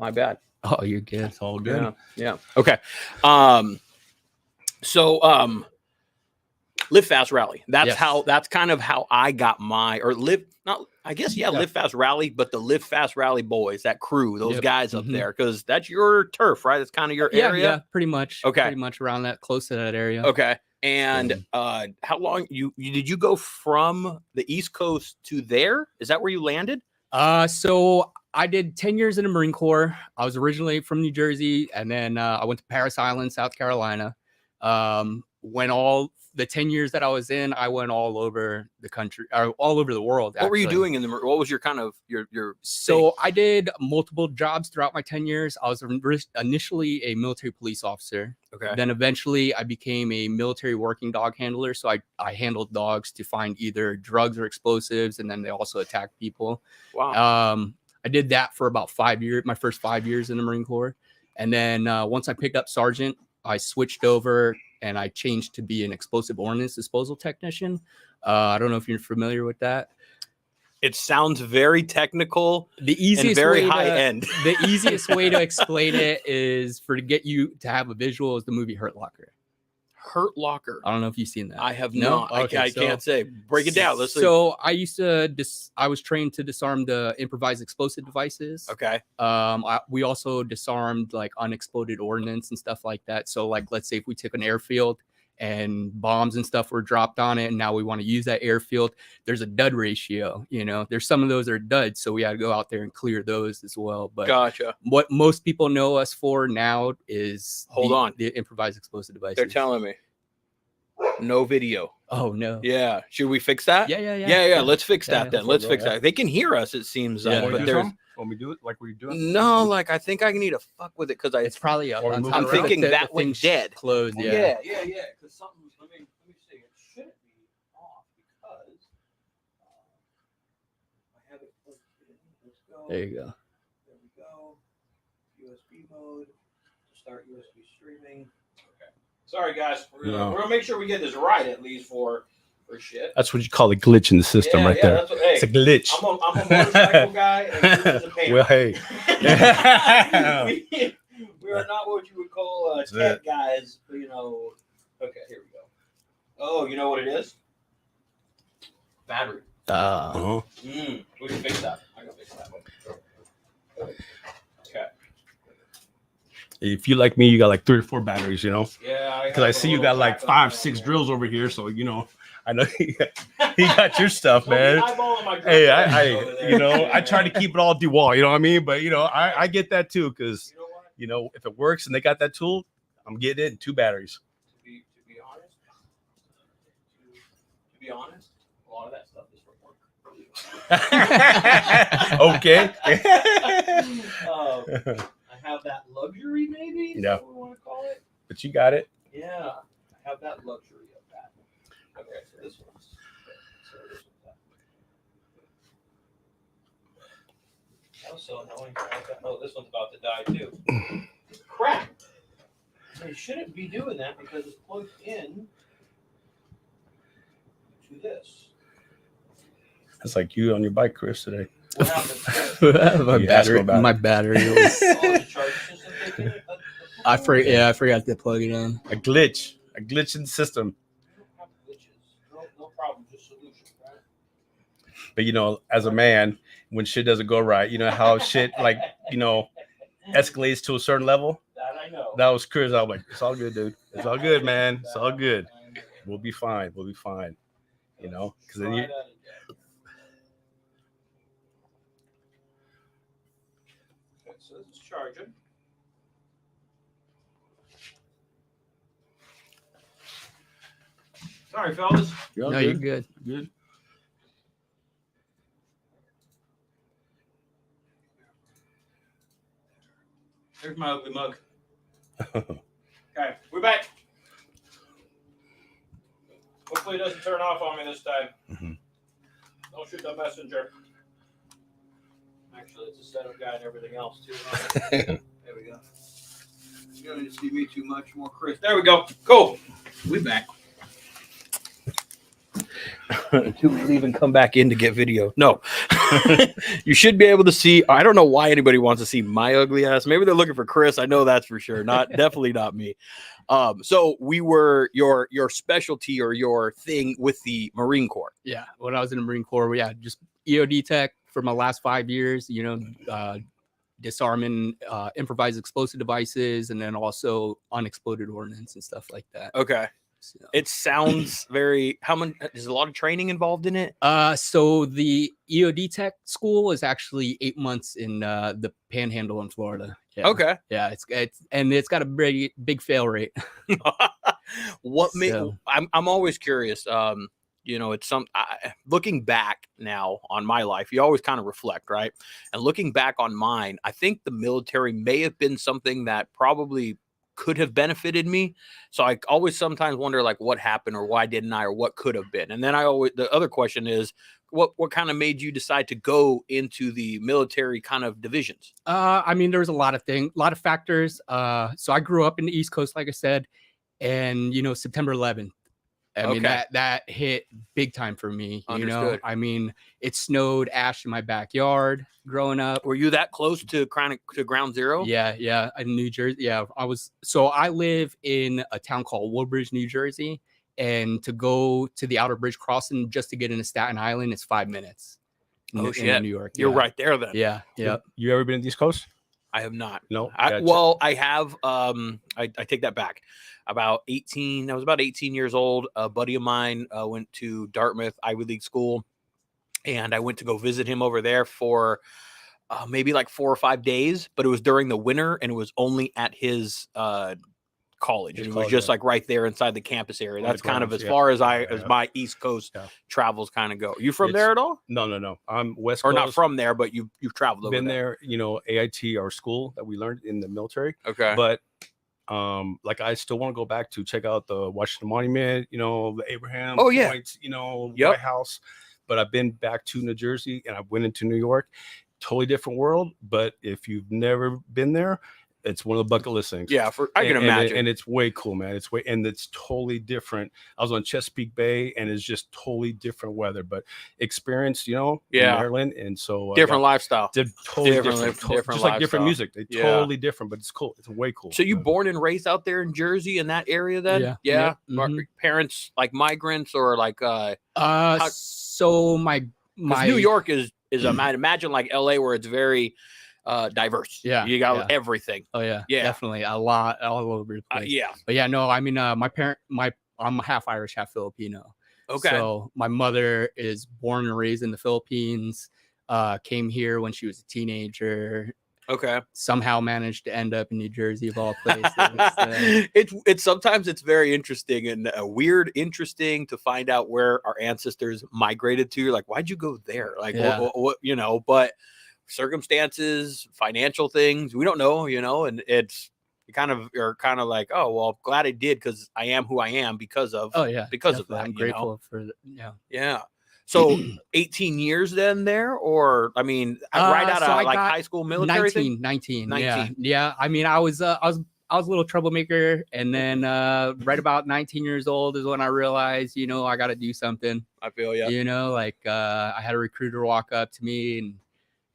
My bad. Oh, you're good. It's all good. Yeah. Okay. So Live Fast Rally. That's that's kind of how I got Live Fast Rally, but the Live Fast Rally boys, that crew, those guys up there, because that's your turf, right? That's kind of your area. Yeah, pretty much. Okay. Pretty much around that, close to that area. Okay. And how long did you go from the East Coast to there? Is that where you landed? So I did 10 years in the Marine Corps. I was originally from New Jersey, and then I went to Parris Island, South Carolina. When all the 10 years that I was in, I went all over the country, or all over the world. What were you doing what was your kind of your So thing? I did multiple jobs throughout my 10 years. I was initially a military police officer. Okay. Then eventually I became a military working dog handler. So I handled dogs to find either drugs or explosives, and then they also attack people. Wow. I did that for about 5 years, my first 5 years in the Marine Corps. And then once I picked up sergeant, I switched over and I changed to be an explosive ordnance disposal technician. I don't know if you're familiar with that. It sounds very technical. The easiest and very high end. The easiest way to explain it is to get you to have a visual is the movie Hurt Locker. Hurt Locker. I don't know if you've seen that. I have not. Okay, I can't say. Break it down. Let's see. So I used to. I was trained to disarm the improvised explosive devices. Okay. We also disarmed like unexploded ordnance and stuff like that. So like, let's say if we took an airfield and bombs and stuff were dropped on it, and now we want to use that airfield, there's a dud ratio. You know, there's some of those are duds, so we had to go out there and clear those as well. But gotcha. What most people know us for now is the improvised explosive devices. They're telling me no video. Oh no. Yeah. Should we fix that? Yeah. Let's fix that then. Let's fix that. They can hear us, it seems. But there's. Want me to do it like we're doing? No, like I think I need to fuck with it because it's probably up. I'm thinking that one's dead. Closed. Yeah. Because something's. Let me see. It shouldn't be off because I have it plugged in. Let's go. There you go. There we go. USB mode. Start USB streaming. Okay. Sorry guys. We're gonna make sure we get this right at least for shit. That's what you call a glitch in the system, right there. It's a glitch. I'm a motorcycle guy, and this is a painter. Well, hey, we are not what you would call tech guys, but you know. Okay, here we go. Oh, you know what it is? Battery. We can fix that. I can fix that one. Okay. If you like me, you got like 3 or 4 batteries, you know. Yeah. Because I see you got like 5, 6 drills over here, so you know. I know he got your stuff, man. Hey, I try to keep it all DeWalt, you know what I mean? But, I get that too because, if it works and they got that tool, I'm getting it in 2 batteries. To be honest, a lot of that stuff is for work. Okay. I have that luxury, maybe? Is that what we want to call it? But you got it. Yeah, I have that luxury. Okay, so this one's that. That was so annoying. Oh, this one's about to die too. Crap! They shouldn't be doing that because it's plugged in to this. It's like you on your bike, Chris, today. What happened? My battery was. I forgot to plug it in. A glitch in the system. No problem, just solution, right? But as a man, when shit doesn't go right, you know how shit escalates to a certain level. That I know. That was Chris. I was like, it's all good, dude. It's all good, man. It's all good. We'll be fine. Because then you. Okay, so this is charging. Sorry, fellas. You're good. Good. There's my ugly mug. Okay, we're back. Hopefully it doesn't turn off on me this time. Mm-hmm. Don't shoot the messenger. Actually, it's a setup guy and everything else, too. There we go. You don't need to see me too much more, Chris. There we go. Cool. We back. until we leave and come back in to get video. No, you should be able to see. I don't know why anybody wants to see my ugly ass. Maybe they're looking for Chris. I know that's for sure. Definitely not me. So we were your specialty or your thing with the Marine Corps. Yeah, when I was in the Marine Corps, just EOD tech for my last 5 years. Disarming improvised explosive devices, and then also unexploded ordnance and stuff like that. Okay. So. It sounds very. How many? There's a lot of training involved in it. So the EOD Tech school is actually 8 months in the Panhandle in Florida. Yeah. Okay. Yeah, it's got a very big fail rate. I'm always curious. It's looking back now on my life, you always kind of reflect, right? And looking back on mine, I think the military may have been something that probably could have benefited me. So I always sometimes wonder like what happened or why didn't I, or what could have been. And then the other question is what kind of made you decide to go into the military kind of divisions? There's a lot of factors. So I grew up in the East Coast, like I said, and September 11th. That hit big time for me. Understood. It snowed ash in my backyard growing up. Were you that close to ground zero? Yeah, in New Jersey. Yeah, I live in a town called Woodbridge, New Jersey, and to go to the Outer Bridge crossing just to get into Staten Island is 5 minutes. In New York. You're right there then. Yeah. You ever been to the East Coast? I have not. No. I have. I take that back. I was about 18 years old. A buddy of mine went to Dartmouth Ivy League school, and I went to go visit him over there for maybe like 4 or 5 days. But it was during the winter, and it was only at his college. And it was just like right there inside the campus area. That's kind of as far as as my East Coast travels kind of go. You from there at all? No. I'm West Coast. Or not from there, but you've traveled over there. Been there, AIT, our school that we learned in the military. Okay. But I still want to go back to check out the Washington Monument, the Abraham points, White House. But I've been back to New Jersey and I went into New York. Totally different world. But if you've never been there, it's one of the bucket list things. Yeah, I can imagine. And it's way cool, man. It's totally different. I was on Chesapeake Bay, and it's just totally different weather, but experience, in Maryland, and so different lifestyle. Totally different. Just like different music. They totally different, but it's cool. It's way cool. So you born and raised out there in Jersey in that area then? Yeah. Mm-hmm. Parents like migrants or like so my New York is I imagine like LA where it's very diverse. Yeah, you got everything. Oh yeah, definitely a lot all over the place. But I'm half Irish, half Filipino. Okay. So my mother is born and raised in the Philippines. Came here when she was a teenager. Okay. Somehow managed to end up in New Jersey of all places. It's sometimes it's very interesting and interesting to find out where our ancestors migrated to. Like, why'd you go there? Like, what but circumstances, financial things, we don't know, and you're kind of like, oh well, I'm glad I did because I am who I am because of of that. I'm grateful for So 18 years then there, or right out of high school military 19. Yeah. I was a little troublemaker, and then right about 19 years old is when I realized, I got to do something. I feel I had a recruiter walk up to me and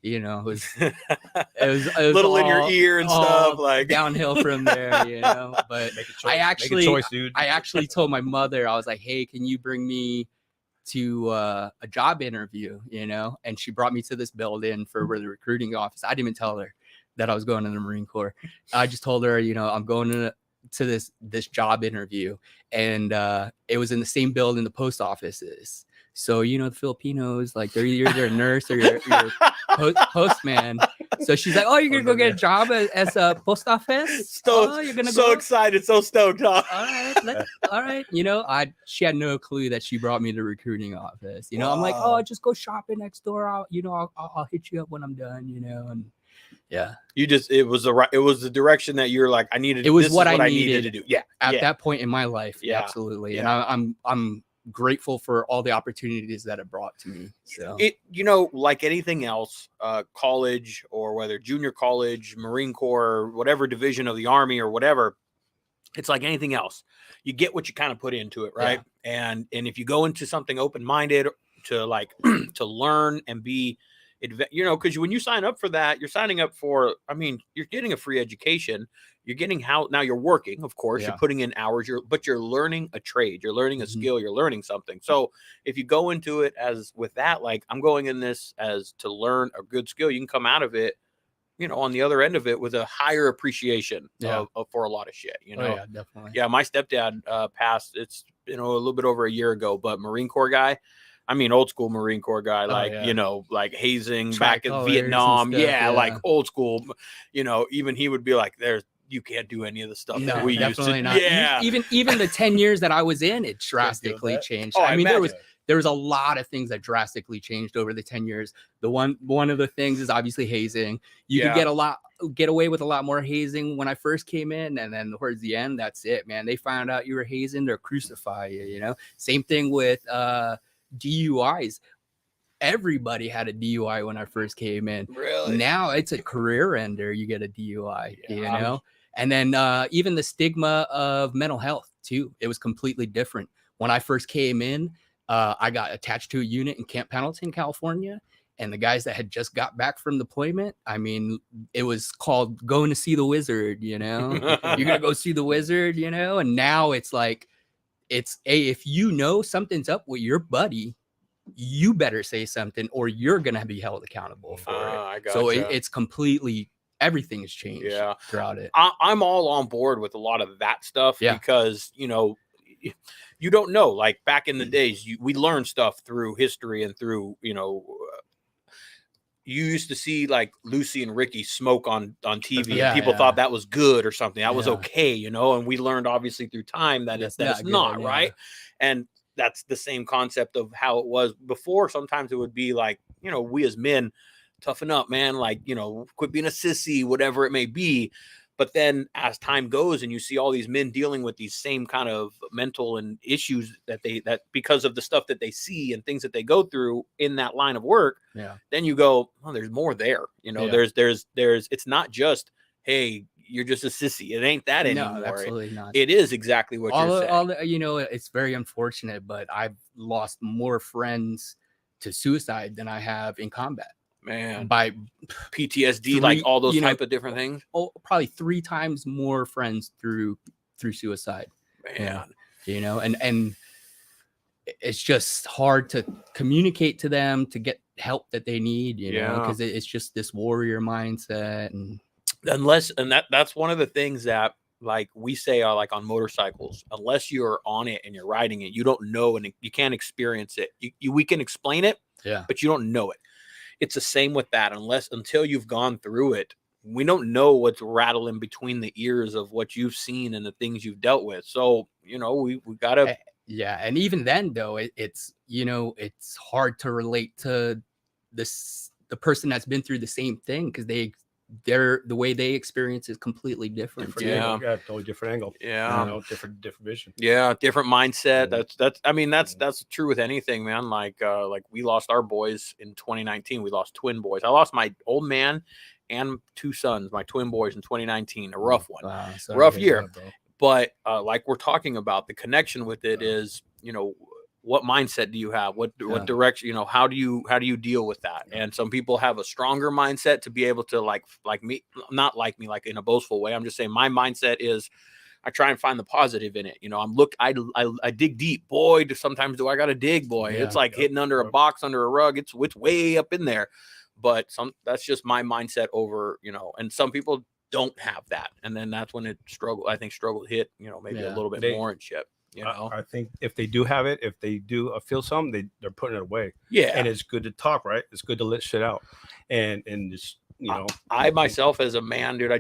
it was little in your ear and stuff, like downhill from there, but I actually told my mother, I was like, hey, can you bring me to a job interview, and she brought me to this building for the recruiting office. I didn't even tell her that I was going to the Marine Corps. I just told her, I'm going to this job interview, and it was in the same building the post office is. So, the Filipinos, like they're either a nurse or your postman. So she's like, oh, you're going to go get a job as a post office? You're going to go? Excited, so stoked, huh? All right. She had no clue that she brought me to the recruiting office. Wow. I'm like, oh, just go shopping next door. I'll hit you up when I'm done, and yeah. It was the direction that you're like, I needed. It was what I needed to do. Yeah. At that point in my life. Yeah. Absolutely. Yeah. And I'm grateful for all the opportunities that it brought to me. So like anything else, college or whether junior college, Marine Corps, whatever division of the Army or whatever, it's like anything else. You get what you kind of put into it, right? Yeah. And if you go into something open-minded to like to learn and be, you know, because when you sign up for that, you're signing up for, I mean, you're getting a free education. You're getting how now you're working, of course, you're putting in hours, but you're learning a trade, you're learning a skill, you're learning something. So if you go into it as with that, like I'm going in this as to learn a good skill, you can come out of it, you know, on the other end of it with a higher appreciation of for a lot of shit, you know? Oh, yeah, definitely. Yeah. My stepdad passed, it's, you know, a little bit over a year ago, but Marine Corps guy, I mean, old school Marine Corps guy, like, you know, like hazing back in Vietnam. Stuff, like old school, you know, even he would be like, you can't do any of the stuff that we used to. Not. Yeah. Even the 10 years that I was in, it drastically changed. Oh, I mean, there was a lot of things that drastically changed over the 10 years. One of the things is obviously hazing. You could get away with a lot more hazing when I first came in, and then towards the end, that's it, man. They found out you were hazing, they'll crucify you, you know? Same thing with DUIs. Everybody had a DUI when I first came in. Really? Now it's a career ender. You get a DUI, you know? And then even the stigma of mental health too. It was completely different. When I first came in, I got attached to a unit in Camp Pendleton, California. And the guys that had just got back from deployment, I mean, it was called going to see the wizard, you know? You're going to go see the wizard, you know? And now it's like, if you know something's up with your buddy, you better say something or you're going to be held accountable for it. I gotcha. So it's completely, everything has changed throughout it. I'm all on board with a lot of that stuff because, you know, you don't know, like back in the days, we learned stuff through history and through, you know, you used to see like Lucy and Ricky smoke on TV and people thought that was good or something. That was okay, you know, and we learned obviously through time that it's not right. And that's the same concept of how it was before. Sometimes it would be like, you know, we as men toughen up, man, like, you know, quit being a sissy, whatever it may be. But then as time goes and you see all these men dealing with these same kind of mental and issues that because of the stuff that they see and things that they go through in that line of work, then you go, oh, there's more there. You know, there's, it's not just, hey, you're just a sissy. It ain't that anymore. No, absolutely not. It is exactly what you're saying. You know, it's very unfortunate, but I've lost more friends to suicide than I have in combat. Man, by PTSD, like all those type of different things. Oh, probably 3 times more friends through suicide. Man, you know, and it's just hard to communicate to them to get help that they need. You know, because it's just this warrior mindset, and that's one of the things that like we say like on motorcycles, unless you're on it and you're riding it, you don't know and you can't experience it. We can explain it, but you don't know it. It's the same with that. Until you've gone through it, we don't know what's rattling between the ears of what you've seen and the things you've dealt with. So, you know, we gotta. Yeah. And even then though, it's, you know, it's hard to relate to the person that's been through the same thing. Cause the way they experience is completely different. Totally different angle. You know, different vision. Different mindset. That's true with anything, man. Like we lost our boys in 2019. We lost twin boys. I lost my old man and 2 sons, my twin boys in 2019. A rough one. Wow, rough year. But like we're talking about, the connection with it is, you know, what mindset do you have? What direction, you know, how do you deal with that? And some people have a stronger mindset to be able to like me, not like me, like in a boastful way. I'm just saying my mindset is I try and find the positive in it. You know, I dig deep, boy. Sometimes do I got to dig, boy. It's like hitting under a box, under a rug. It's way up in there, but that's just my mindset over, you know, and some people don't have that. And then that's when struggle hit, you know, maybe a little bit more and shit. You know, I think if they do have it, if they do feel something, they're putting it away. Yeah. And it's good to talk, right? It's good to let shit out. And just, you know, I myself as a man, dude,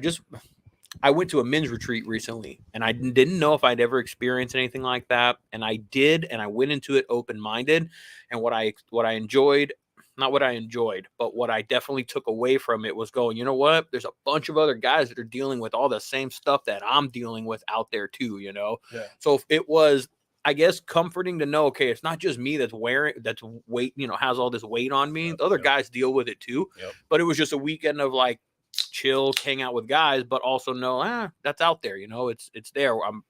I went to a men's retreat recently and I didn't know if I'd ever experienced anything like that. And I did. And I went into it open-minded. And what I enjoyed, not what I enjoyed, but what I definitely took away from it was going, you know what? There's a bunch of other guys that are dealing with all the same stuff that I'm dealing with out there too, you know? Yeah. So it was, I guess, comforting to know, okay, it's not just me that's weight, you know, has all this weight on me. The other guys deal with it too. But it was just a weekend of like, chill, hang out with guys, but also know that's out there. You know, it's there. I'm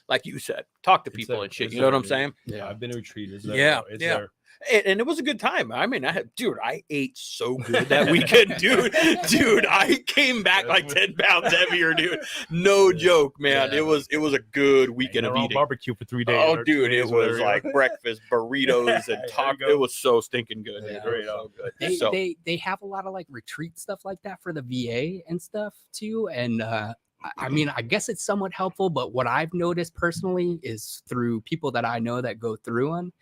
like you said, talk to people and shit. You know what I'm saying? Yeah, I've been to retreat. It's there, yeah, it's yeah. there. And it was a good time. I mean, I ate so good that weekend, dude. I came back like 10 pounds heavier, dude. No joke, man. It was a good weekend of eating. Barbecue for 3 days. Oh, dude, it was like breakfast, burritos, and taco. It was so stinking good. Yeah. It was so good. They have a lot of like retreat stuff like that for the VA and stuff too. And I mean, I guess it's somewhat helpful, but what I've noticed personally is through people that I know that go through them,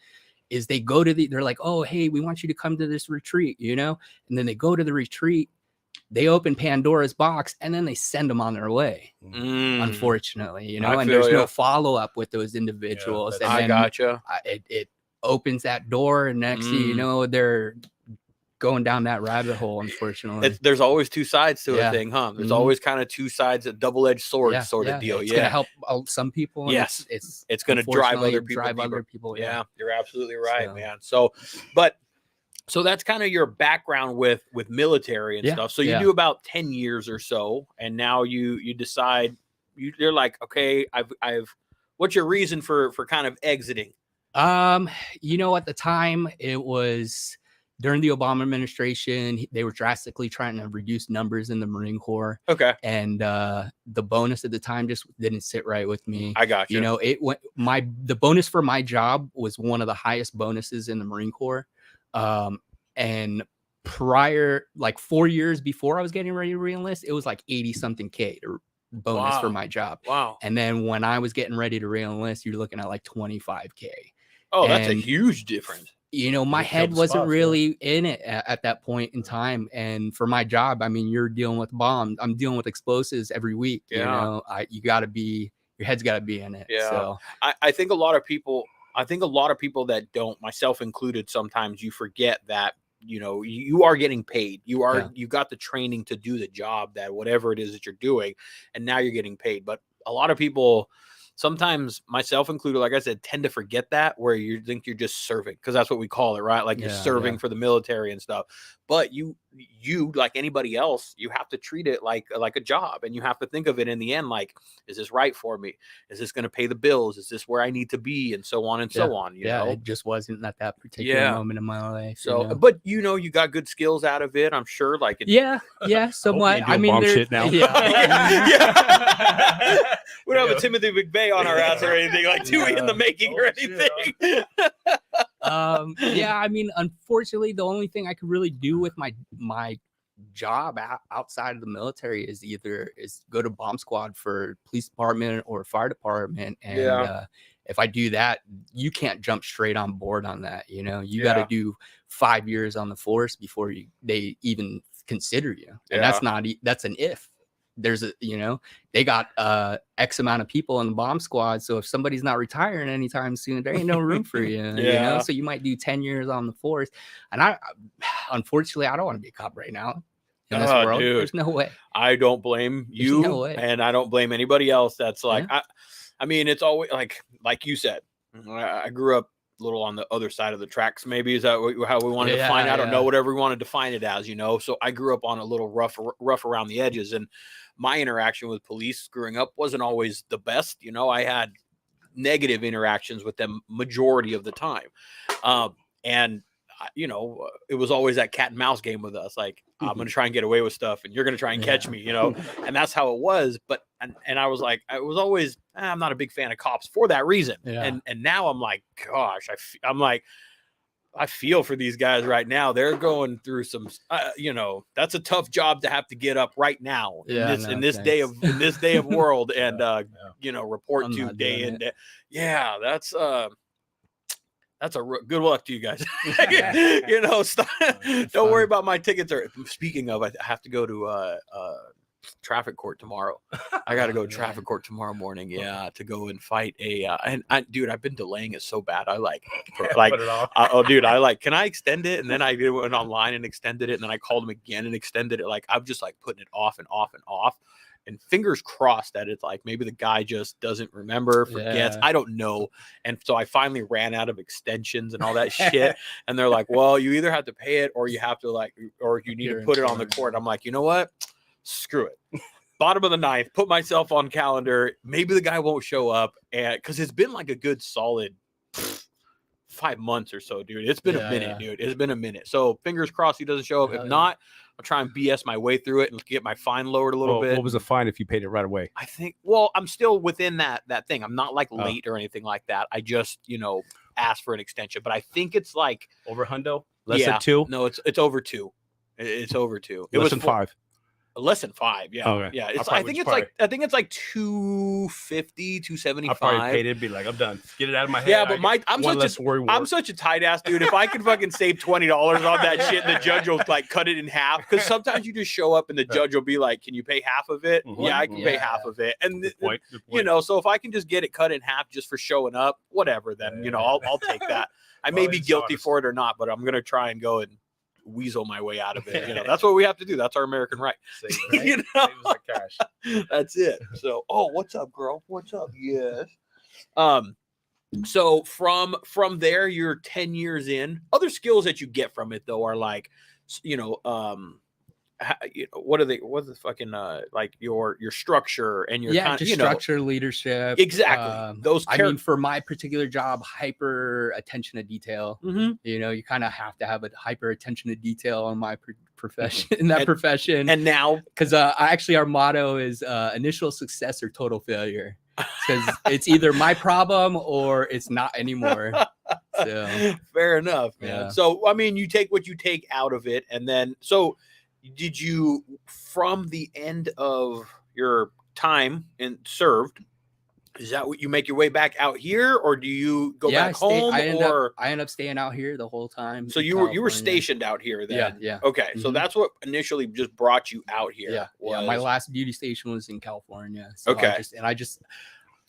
is they go to they're like, oh, hey, we want you to come to this retreat, you know? And then they go to the retreat, they open Pandora's box, and then they send them on their way, unfortunately, you know? And there's no follow-up with those individuals. Yeah, and I gotcha. It opens that door, and next thing you know, they're going down that rabbit hole, unfortunately. There's always two sides to a thing, huh? There's always kind of two sides, a double-edged sword sort of deal. It's gonna help some people. Yes, it's gonna drive other people. Yeah, you're absolutely right, man. So that's kind of your background with military and stuff. So you do about 10 years or so, and now you decide you're like, okay, I've what's your reason for kind of exiting? You know, at the time it was during the Obama administration, they were drastically trying to reduce numbers in the Marine Corps. Okay. And the bonus at the time just didn't sit right with me. I got you. You know, the bonus for my job was one of the highest bonuses in the Marine Corps. And prior, like 4 years before I was getting ready to reenlist, it was like 80 something K bonus for my job. Wow. And then when I was getting ready to reenlist, you're looking at like 25K. Oh, that's a huge difference. You know, my head wasn't really in it at that point in time. And for my job, I mean, you're dealing with bombs. I'm dealing with explosives every week. You know, your head's got to be in it. Yeah. So I think a lot of people that don't, myself included, sometimes you forget that, you know, you are getting paid. You got the training to do the job, that whatever it is that you're doing, and now you're getting paid. But a lot of people, sometimes myself included, like I said, tend to forget that, where you think you're just serving, because that's what we call it, right? Like you're serving for the military and stuff. But you like anybody else, you have to treat it like a job, and you have to think of it in the end like, is this right for me? Is this going to pay the bills? Is this where I need to be? And so on and so on. You know, it just wasn't at that particular moment in my life. So, you know? but you know, you got good skills out of it, I'm sure. Like, somewhat. I mean, shit now. We don't have a Timothy McVeigh on our ass or anything, like Dewey in the making or anything. I mean, unfortunately, the only thing I could really do with my job outside of the military is either go to bomb squad for police department or fire department. And if I do that, you can't jump straight on board on that. You know, you got to do 5 years on the force before they even consider you. And that's an if. There's they got X amount of people in the bomb squad. So if somebody's not retiring anytime soon, there ain't no room for you. You know, so you might do 10 years on the force. And unfortunately, I don't want to be a cop right now in this world. Dude, there's no way. I don't blame you, and I don't blame anybody else. That's like, I mean, it's always like you said, I grew up a little on the other side of the tracks. Maybe is that how we wanted to define it? I don't know, whatever we want to define it as, you know. So I grew up on a little rough around the edges, and my interaction with police growing up wasn't always the best. You know, I had negative interactions with them majority of the time. And you know, it was always that cat and mouse game with us. Like, I'm going to try and get away with stuff, and you're going to try and catch me, you know? And that's how it was. But, and I was like, I was always, I'm not a big fan of cops for that reason. Yeah. And now I'm like, gosh, I feel for these guys right now. They're going through some, you know, that's a tough job to have to get up right now in this day of world and, you know, report to day in day. Yeah. That's a good luck to you guys. You know, don't worry about my tickets. Speaking of, I have to go to traffic court tomorrow. I got to go to traffic court tomorrow morning. Yeah, to go and fight dude, I've been delaying it so bad. Can I extend it? And then I went online and extended it, and then I called them again and extended it. Like, I'm just like putting it off and off and off. And fingers crossed that it's like maybe the guy just doesn't remember, forgets. I don't know. And so I finally ran out of extensions and all that shit. And they're like, well, you either have to pay it or you have to or you need to put it on the court. I'm like, you know what? screw it. Bottom of the ninth, put myself on calendar. Maybe the guy won't show up, and because it's been like a good solid 5 months or so, dude. It's been a minute, dude. It's been a minute. So fingers crossed he doesn't show up. If not, I'll try and BS my way through it and get my fine lowered a little bit. What was the fine if you paid it right away? I think. Well, I'm still within that thing. I'm not like late or anything like that. I just asked for an extension, but I think it's like over hundo. Less than 2? No, it's over 2. It's over 2. It less was than 5. Less than 5, yeah. Okay. Yeah. I think it's like 250, 275. I probably paid it, be like, I'm done. Get it out of my head. Yeah, but I'm such a tight ass dude. If I can fucking save $20 on that shit, the judge will like cut it in half. Because sometimes you just show up and the judge will be like, "Can you pay half of it?" Mm-hmm. Yeah, I can pay half of it. And good point. So if I can just get it cut in half just for showing up, whatever, then I'll take that. I may be guilty for it or not, but I'm gonna try and go and weasel my way out of it. That's what we have to do. That's our American right. Save us the cash. That's it. So, what's up, girl? What's up? Yes. So from there, you're 10 years in. Other skills that you get from it though are like, what are they? What's the fucking like your structure and your structure, leadership. Exactly. I mean, for my particular job, hyper attention to detail. Mm-hmm. You kind of have to have a hyper attention to detail in my profession. In that profession, and now because our motto is initial success or total failure. Because it's either my problem or it's not anymore. So fair enough, man. Yeah. So I mean, you take what you take out of it, and then did you, from the end of your time and served, is that what you make your way back out here, or do you go back home? I end up staying out here the whole time. So you were stationed out here then? Yeah. Okay, so that's what initially just brought you out here. Yeah. My last duty station was in California. So okay.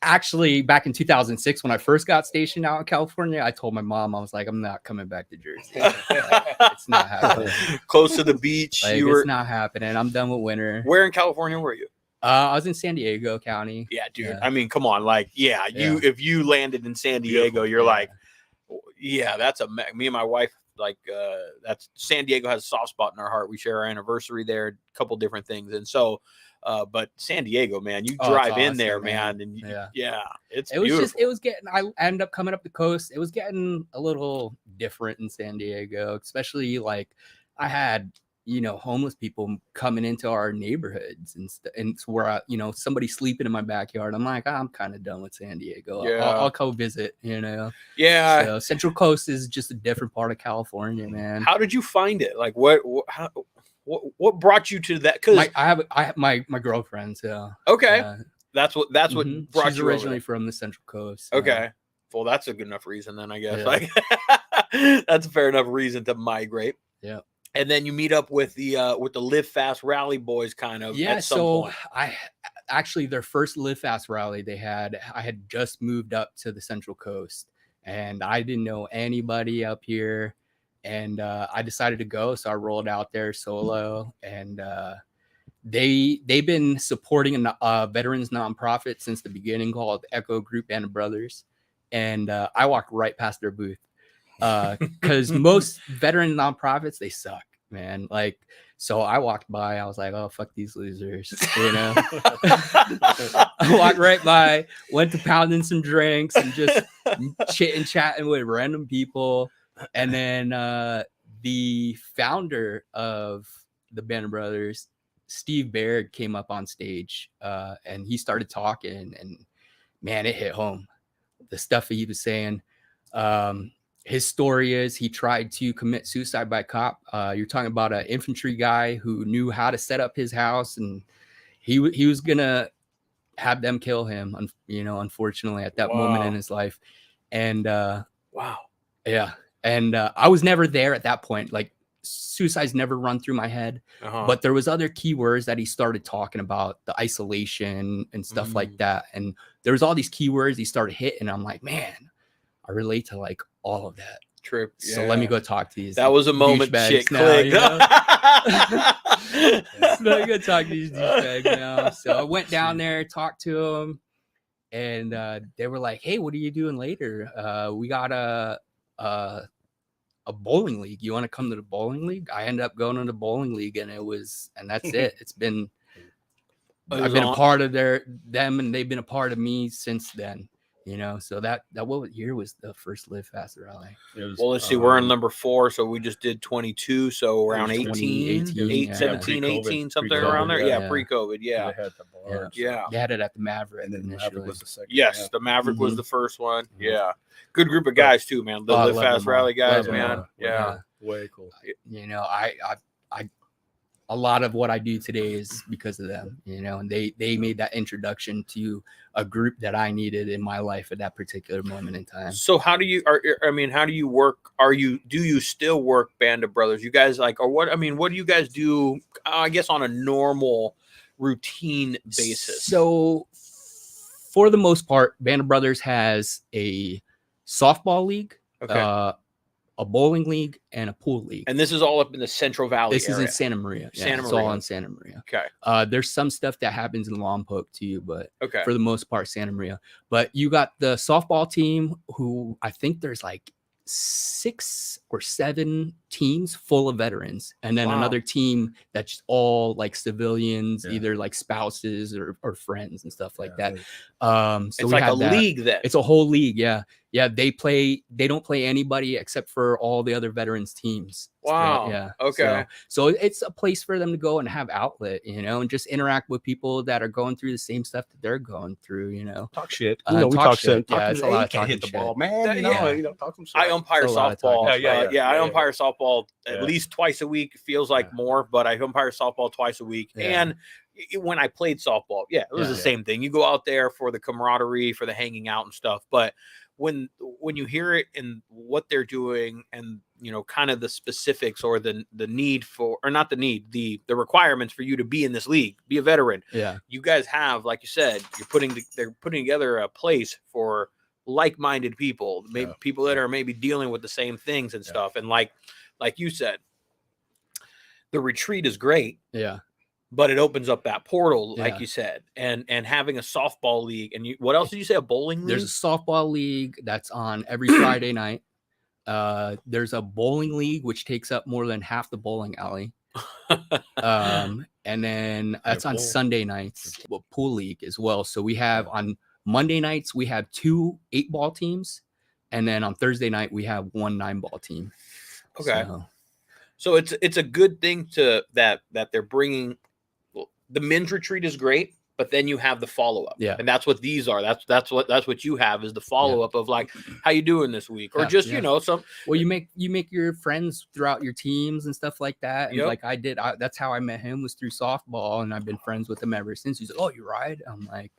Actually, back in 2006, when I first got stationed out in California, I told my mom, I was like, I'm not coming back to Jersey. It's not happening. Close to the beach. It's not happening. I'm done with winter. Where in California were you? I was in San Diego County. Yeah, dude. Yeah. I mean, come on. Like, if you landed in San Diego, you're like, that's me and my wife. Like, that's San Diego has a soft spot in our heart. We share our anniversary there, a couple different things, and so. But San Diego, man, you drive in there, man, and it's beautiful. I ended up coming up the coast. It was getting a little different in San Diego, especially like I had, homeless people coming into our neighborhoods and where somebody sleeping in my backyard. I'm like, I'm kind of done with San Diego. I'll go visit, Yeah. So Central Coast is just a different part of California, man. How did you find it? Like what brought you to that? Because I have my girlfriend. So okay, that's what brought She's you originally from the Central Coast. Okay, well that's a good enough reason then, I guess. Like that's a fair enough reason to migrate. Yeah, and then you meet up with the Live Fast Rally boys, kind of. Yeah, at some point. I actually their first Live Fast rally I had just moved up to the Central Coast, and I didn't know anybody up here. And I decided to go, so I rolled out there solo. And they've been supporting a veterans nonprofit since the beginning called Echo Group and Brothers. And I walked right past their booth because most veteran nonprofits, they suck, man. Like, so I walked by, I was like, oh, fuck these losers, I walked right by, went to pounding some drinks and just chatting with random people. And then the founder of the Band of Brothers, Steve Baird, came up on stage and he started talking, and man, it hit home. The stuff he was saying. His story is he tried to commit suicide by cop. You're talking about an infantry guy who knew how to set up his house, and he was gonna have them kill him. Unfortunately, at that moment in his life. And yeah. And I was never there at that point. Like, suicide's never run through my head. But there was other keywords that he started talking about, the isolation and stuff like that. And there was all these keywords he started hitting. I'm like, man, I relate to like all of that. True. So let me go talk to these. That was a moment shit clicked. Let me go talk to these douchebags now. So I went down there, talked to them, and they were like, hey, what are you doing later? We got a bowling league. You want to come to the bowling league? I ended up going to the bowling league, and that's it. It's been I've been a part of them, and they've been a part of me since then. You know, so that what year was the first Live Fast Rally? Well, let's see. We're on number 4, so we just did 22. So around 18, 17, 18, something around there. Yeah, pre-COVID. Yeah. They had it at the Maverick, and then the Maverick was the second. Yes, the Maverick was the first one. Yeah, good group of guys too, man. The Live Fast Rally guys, man. Yeah, way cool. You know, I a lot of what I do today is because of them, you know, and they made that introduction to a group that I needed in my life at that particular moment in time. So how do you work? Do you still work Band of Brothers? You guys what do you guys do, I guess, on a normal routine basis? So for the most part, Band of Brothers has a softball league, okay, a bowling league, and a pool league. And this is all up in the Central Valley This area. is in Santa Maria. It's all in Santa Maria. Okay. There's some stuff that happens in Lompoc too, but okay, for the most part, Santa Maria. But you got the softball team, who I think there's like 6 or 7 teams full of veterans, and then another team that's all like civilians, either like spouses or friends and stuff like that. So it's like a league then. It's a whole league. Yeah, they don't play anybody except for all the other veterans teams. Wow. So, yeah. Okay. So it's a place for them to go and have outlet, you know, and just interact with people that are going through the same stuff that they're going through, you know. Talk shit. You know, we talk shit. Yeah, it's a lot of talking hit the shit. ball, man. You know, talk some shit. I umpire softball. I umpire softball at Yeah. least twice a week. Feels like more, but I umpire softball twice a week. Yeah. And when I played softball, it was the same thing. You go out there for the camaraderie, for the hanging out and stuff. But when you hear it and what they're doing, and you know, kind of the specifics or the need for, or not the need, the requirements for you to be in this league, be a veteran. Yeah. You guys have, like you said, they're putting together a place for like-minded people, maybe people that are maybe dealing with the same things and stuff. And like you said, the retreat is great. Yeah. But it opens up that portal, like you said, and having a softball league. And what else did you say? A bowling league? There's a softball league that's on every Friday night. There's a bowling league, which takes up more than half the bowling alley. And then that's on Sunday nights. Well, pool league as well. So we have on Monday nights, we have 2 8-ball teams. And then on Thursday night, we have 1 9-ball team. Okay. So it's a good thing that they're bringing. The men's retreat is great, but then you have the follow-up. Yeah. And that's what these are. That's what you have, is the follow-up of like, how you doing this week? Or just, you know, some. Well, you make your friends throughout your teams and stuff like that. And like I did, that's how I met him, was through softball, and I've been friends with him ever since. He's like, "Oh, you ride?" I'm like,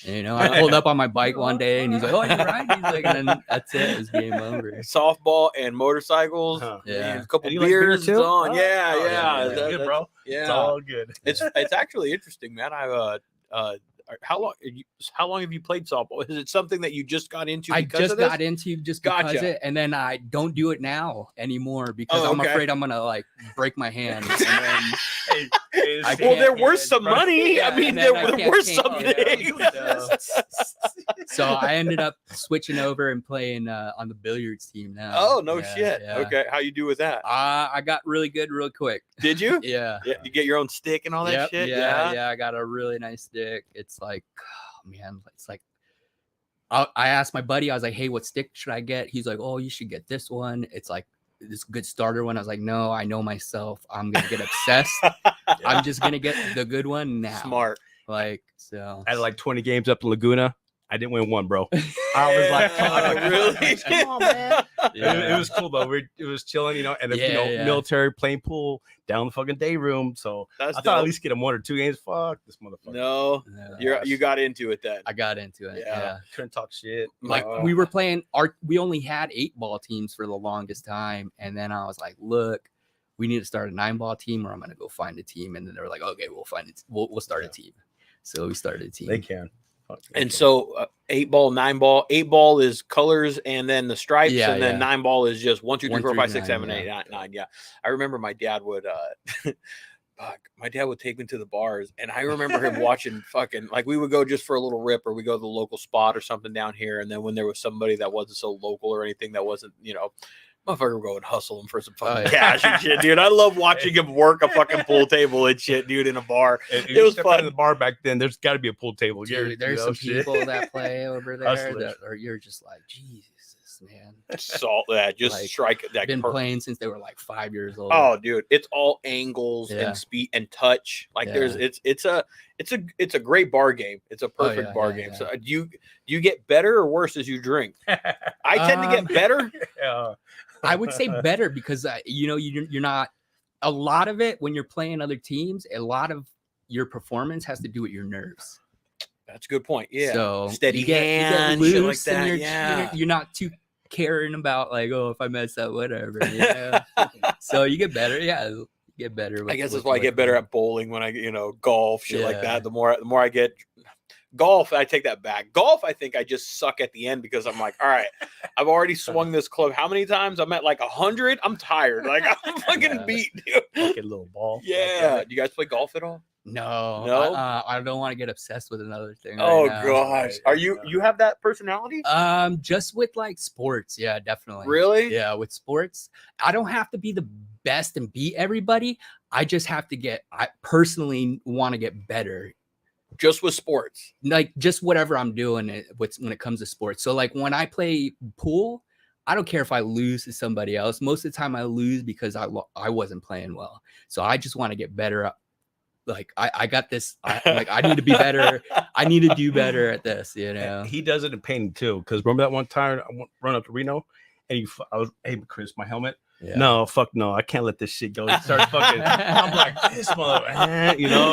you know, I pulled up on my bike one day and he's like, "Oh, you ride?" He's like, and then that's it. It's game over. Softball and motorcycles. Yeah. A couple beers. Like beer too? On. Yeah. Good, bro. Yeah. It's all good. It's actually interesting, man. How long have you played softball? Is it something that you just got into? I just got into because it, and then I don't do it now anymore because I'm afraid I'm gonna like break my hand. And then well, there were some money. I mean, there were something. So I ended up switching over and playing on the billiards team now. Oh, no shit. Yeah. Okay, how you do with that? I got really good real quick. Did you? Yeah. You get your own stick and all that shit? Yeah, I got a really nice stick. It's like, oh, man, it's like, I asked my buddy, I was like, "Hey, what stick should I get?" He's like, "Oh, you should get this one. It's like this good starter one." I was like, "No, I know myself. I'm going to get obsessed. I'm just going to get the good one now." Smart. Like, so. I had like 20 games up in Laguna. I didn't win one, bro. I was like, really? Come on, man. It was cool though. It was chilling, you know, and military playing pool down the fucking day room. So I thought at least get him 1 or 2 games. Fuck this motherfucker. No, you got into it then. I got into it. Yeah. Couldn't talk shit. Like we were playing we only had 8-ball teams for the longest time. And then I was like, look, we need to start a 9-ball team, or I'm going to go find a team. And then they were like, okay, we'll find it. We'll start a team. So we started a team. They can. And so 8-ball, 9-ball. 8-ball is colors and then the stripes, and then 9-ball is just 1, 2, 3, 4, 5, 6, 7, 8, 9. Yeah, I remember my dad would take me to the bars, and I remember him watching fucking, like, we would go just for a little rip, or we go to the local spot or something down here, and then when there was somebody that wasn't so local or anything that wasn't, you know, Motherfucker would go and hustle him for some fucking cash and shit, dude. I love watching him work a fucking pool table and shit, dude, in a bar. It was fun. In the bar back then, there's got to be a pool table. Dude, there's some people that play over there that are, you're just like, Jesus, man. Salt that, just like, strike that. Been playing since they were like 5 years old. Oh, dude, it's all angles and speed and touch. Like it's a great bar game. It's a perfect bar game. So do you get better or worse as you drink? I tend to get better. I would say better because you're not, a lot of it when you're playing other teams, a lot of your performance has to do with your nerves. That's a good point. Yeah. So steady hand, you get shit loose, like that. And you're not too caring about like, oh, if I mess up, whatever. So you get better. Yeah. You get better. I guess that's why I get better at bowling when I, golf, shit like that. The more I get. Golf, I take that back. Golf, I think I just suck at the end because I'm like, all right, I've already swung this club. How many times? I'm at like 100. I'm tired. Like I'm fucking beat, dude. Fucking little ball. Yeah. Do you guys play golf at all? No. I don't want to get obsessed with another thing. Oh gosh, are you have that personality? Just with like sports, yeah, definitely. Really? Yeah, with sports, I don't have to be the best and beat everybody. I just have to I personally want to get better. Just with sports, like just whatever I'm doing when it comes to sports. So like when I play pool, I don't care if I lose to somebody else. Most of the time I lose because I wasn't playing well. So I just want to get better. Like I got this. I need to be better. I need to do better at this. He does it in painting too. Because remember that one time I run up to Reno, and I was, hey Chris, my helmet. Yeah. No, fuck no. I can't let this shit go. He starts fucking. I'm like, this mother,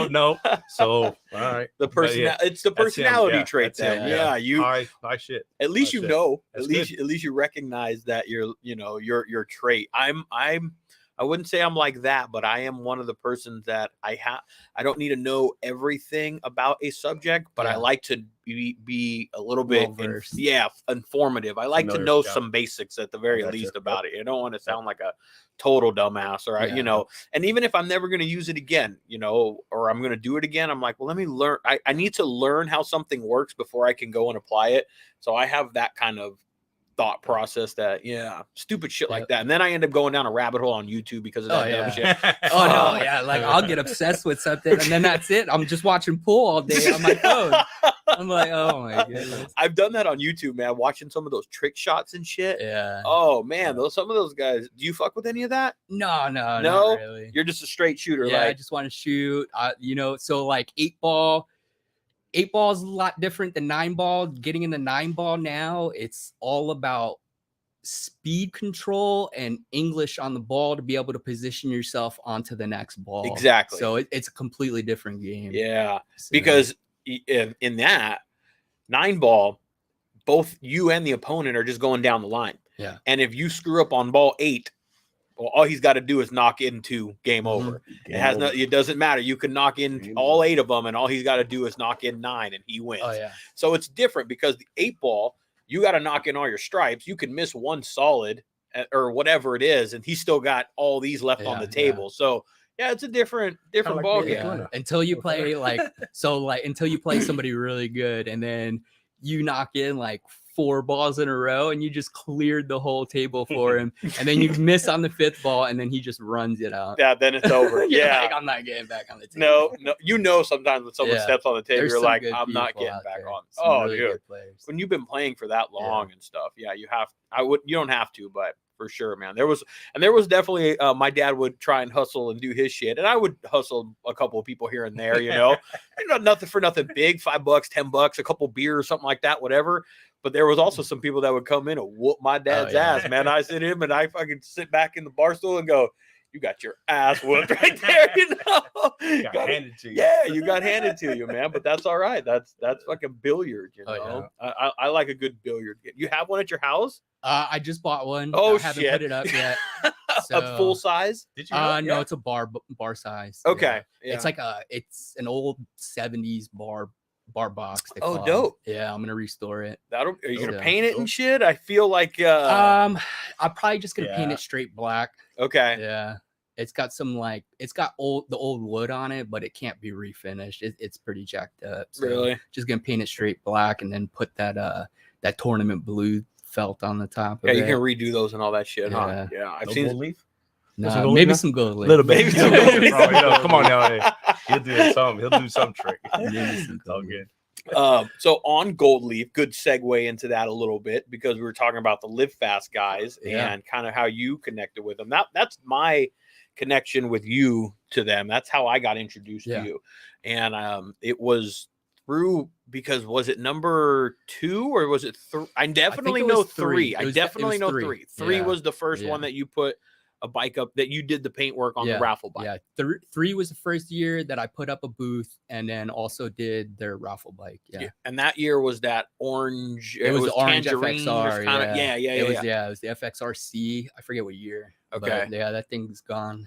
no. So, all right. It's the personality trait then. Yeah. You. High shit. At least you know. At least you recognize that your trait. I wouldn't say I'm like that, but I am one of the persons that I don't need to know everything about a subject, but I like to be a little bit informative. I like to know some basics at the very least about it. I don't want to sound like a total dumbass or and even if I'm never going to use it again, or I'm going to do it again, I'm like, well, let me learn. I need to learn how something works before I can go and apply it. So I have that kind of thought process that stupid shit like that, and then I end up going down a rabbit hole on YouTube because of that dumb shit. Like I'll get obsessed with something and then that's it. I'm just watching pool all day on my phone. I'm like, oh my goodness. I've done that on YouTube, man, watching some of those trick shots and shit. Yeah. Oh man, some of those guys. Do you fuck with any of that? No, not really. You're just a straight shooter. Yeah, I just want to shoot. So like 8-ball. 8-ball is a lot different than 9-ball. Getting in the 9-ball now, it's all about speed control and English on the ball to be able to position yourself onto the next ball. Exactly. So it's a completely different game. Yeah, because in that 9-ball, both you and the opponent are just going down the line. Yeah. And if you screw up on ball 8, well, all he's got to do is knock into game over. It doesn't matter. You can knock in all 8 of them, and all he's got to do is knock in 9, and he wins. Oh, yeah. So it's different because the 8-ball, you got to knock in all your stripes. You can miss one solid or whatever it is, and he's still got all these left on the table. So it's a different ball game. Yeah. Until you play until you play somebody really good, and then you knock in like 4 balls in a row and you just cleared the whole table for him, and then you miss on the 5th ball and then he just runs it out. Yeah, then it's over. Yeah. Like, I'm not getting back on the table. No, sometimes when someone steps on the table, you're like, I'm not getting back on. Oh, really dude. When you've been playing for that long and stuff, you don't have to, but for sure, man. There was definitely my dad would try and hustle and do his shit, and I would hustle a couple of people here and there, nothing for nothing big, $5, $10, a couple beers, something like that, whatever. But there was also some people that would come in and whoop my dad's ass, man. I sit him and I fucking sit back in the bar stool and go, you got your ass whooped right there, Got handed to you. Yeah, you got handed to you, man. But that's all right. That's fucking billiard, I like a good billiard game. You have one at your house? I just bought one. Oh, I haven't put it up yet. A full size? Did you? No, it's a bar size. Okay. Yeah. It's an old 70s bar box. Oh, dope. Yeah, I'm gonna restore it. Are you gonna paint it and shit? I feel like I'm probably just gonna paint it straight black. Okay. Yeah. It's got the old wood on it, but it can't be refinished. It's pretty jacked up. So really? Just gonna paint it straight black and then put that tournament blue felt on the top. Yeah, of you it. can redo those and all that shit. Yeah. Huh? Yeah, I've No seen. gold leaf? Nah, maybe some gold A leaf. little bit. Maybe some gold leaf. Bro, you know, come on now. Hey. He'll do some trick. Maybe some It's all gold leaf. good. So on Gold Leaf, good segue into that a little bit because we were talking about the Live Fast guys and kind of how you connected with them. That's my connection with you to them. That's how I got introduced to you. And it was through, because was it number 2 or was it 3? I definitely know 3. I definitely know 3. 3 was the first one that you put a bike up, that you did the paint work on the raffle bike. Yeah, 3 was the first year that I put up a booth and then also did their raffle bike. Yeah. And that year was that orange. It was the orange tangerine FXR. Kinda, It was the FXRC. I forget what year. Okay. But yeah, that thing's gone.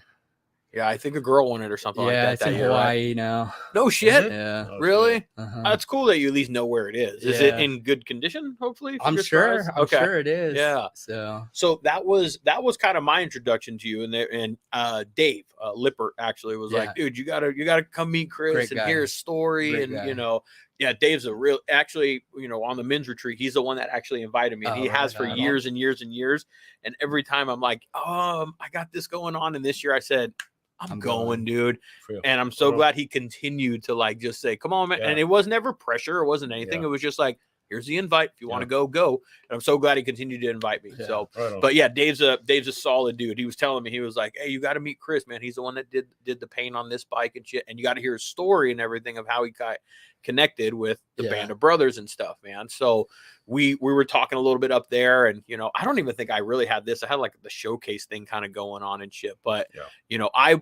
Yeah, I think a girl won it or something like that. Yeah, it's in year, Hawaii right? now. No shit. Yeah. Oh, Really? shit. That's cool that you at least know where it is. Is it in good condition? Hopefully, I'm sure. I'm sure it is. Yeah. So that was kind of my introduction to you, and Dave Lippert actually was like, dude, you gotta come meet Chris and hear his story, Great and guy. you know, Dave's a real, actually, you know, on the men's retreat, he's the one that actually invited me, and he has for years and years and years, and every time I'm like, I got this going on, and this year I said, I'm going, dude. And I'm so glad he continued to like just say, come on, man. And it was never pressure. It wasn't anything. It was just like, here's the invite. If you want to go, go. And I'm so glad he continued to invite me. So, but yeah, Dave's a solid dude. He was telling me, he was like, hey, you got to meet Chris, man. He's the one that did the paint on this bike and shit. And you got to hear his story and everything of how he got connected with the Band of Brothers and stuff, man. So we were talking a little bit up there, and you know, I don't even think I really had this. I had like the showcase thing kind of going on and shit. But you know, I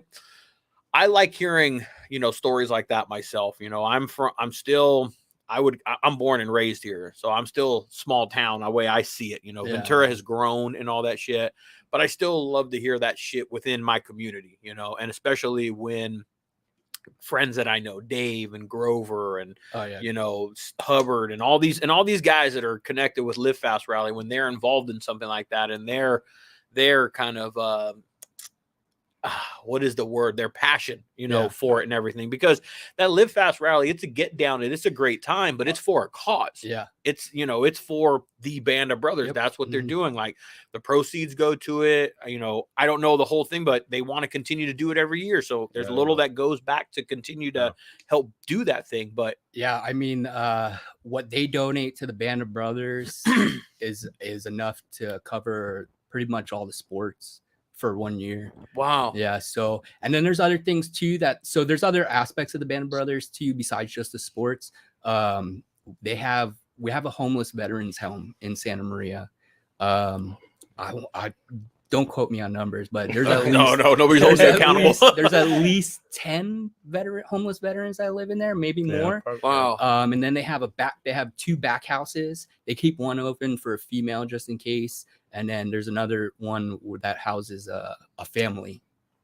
like hearing, you know, stories like that myself. You know, I'm born and raised here, so I'm still small town the way I see it. You know, Ventura has grown and all that shit, but I still love to hear that shit within my community, you know, and especially when friends that I know, Dave and Grover and you know, Hubbard and all these guys that are connected with Live Fast Rally, when they're involved in something like that, and they're kind of what is the word? Their passion, you know, for it and everything. Because that Live Fast Rally, it's a get down and it's a great time, but it's for a cause. Yeah. It's, you know, it's for the Band of Brothers. That's what they're doing. Like the proceeds go to it. You know, I don't know the whole thing, but they want to continue to do it every year. So there's a little that goes back to continue to help do that thing. But yeah, I mean, what they donate to the Band of Brothers is enough to cover pretty much all the sports for 1 year. Wow. Yeah. So, and then there's other things too so there's other aspects of the Band of Brothers too, besides just the sports. We have a homeless veterans home in Santa Maria. I don't quote me on numbers, but there's at least nobody's holding you accountable. There's at least 10 homeless veterans that live in there, maybe more. Wow. And then they have two back houses. They keep one open for a female just in case. And then there's another one that houses a family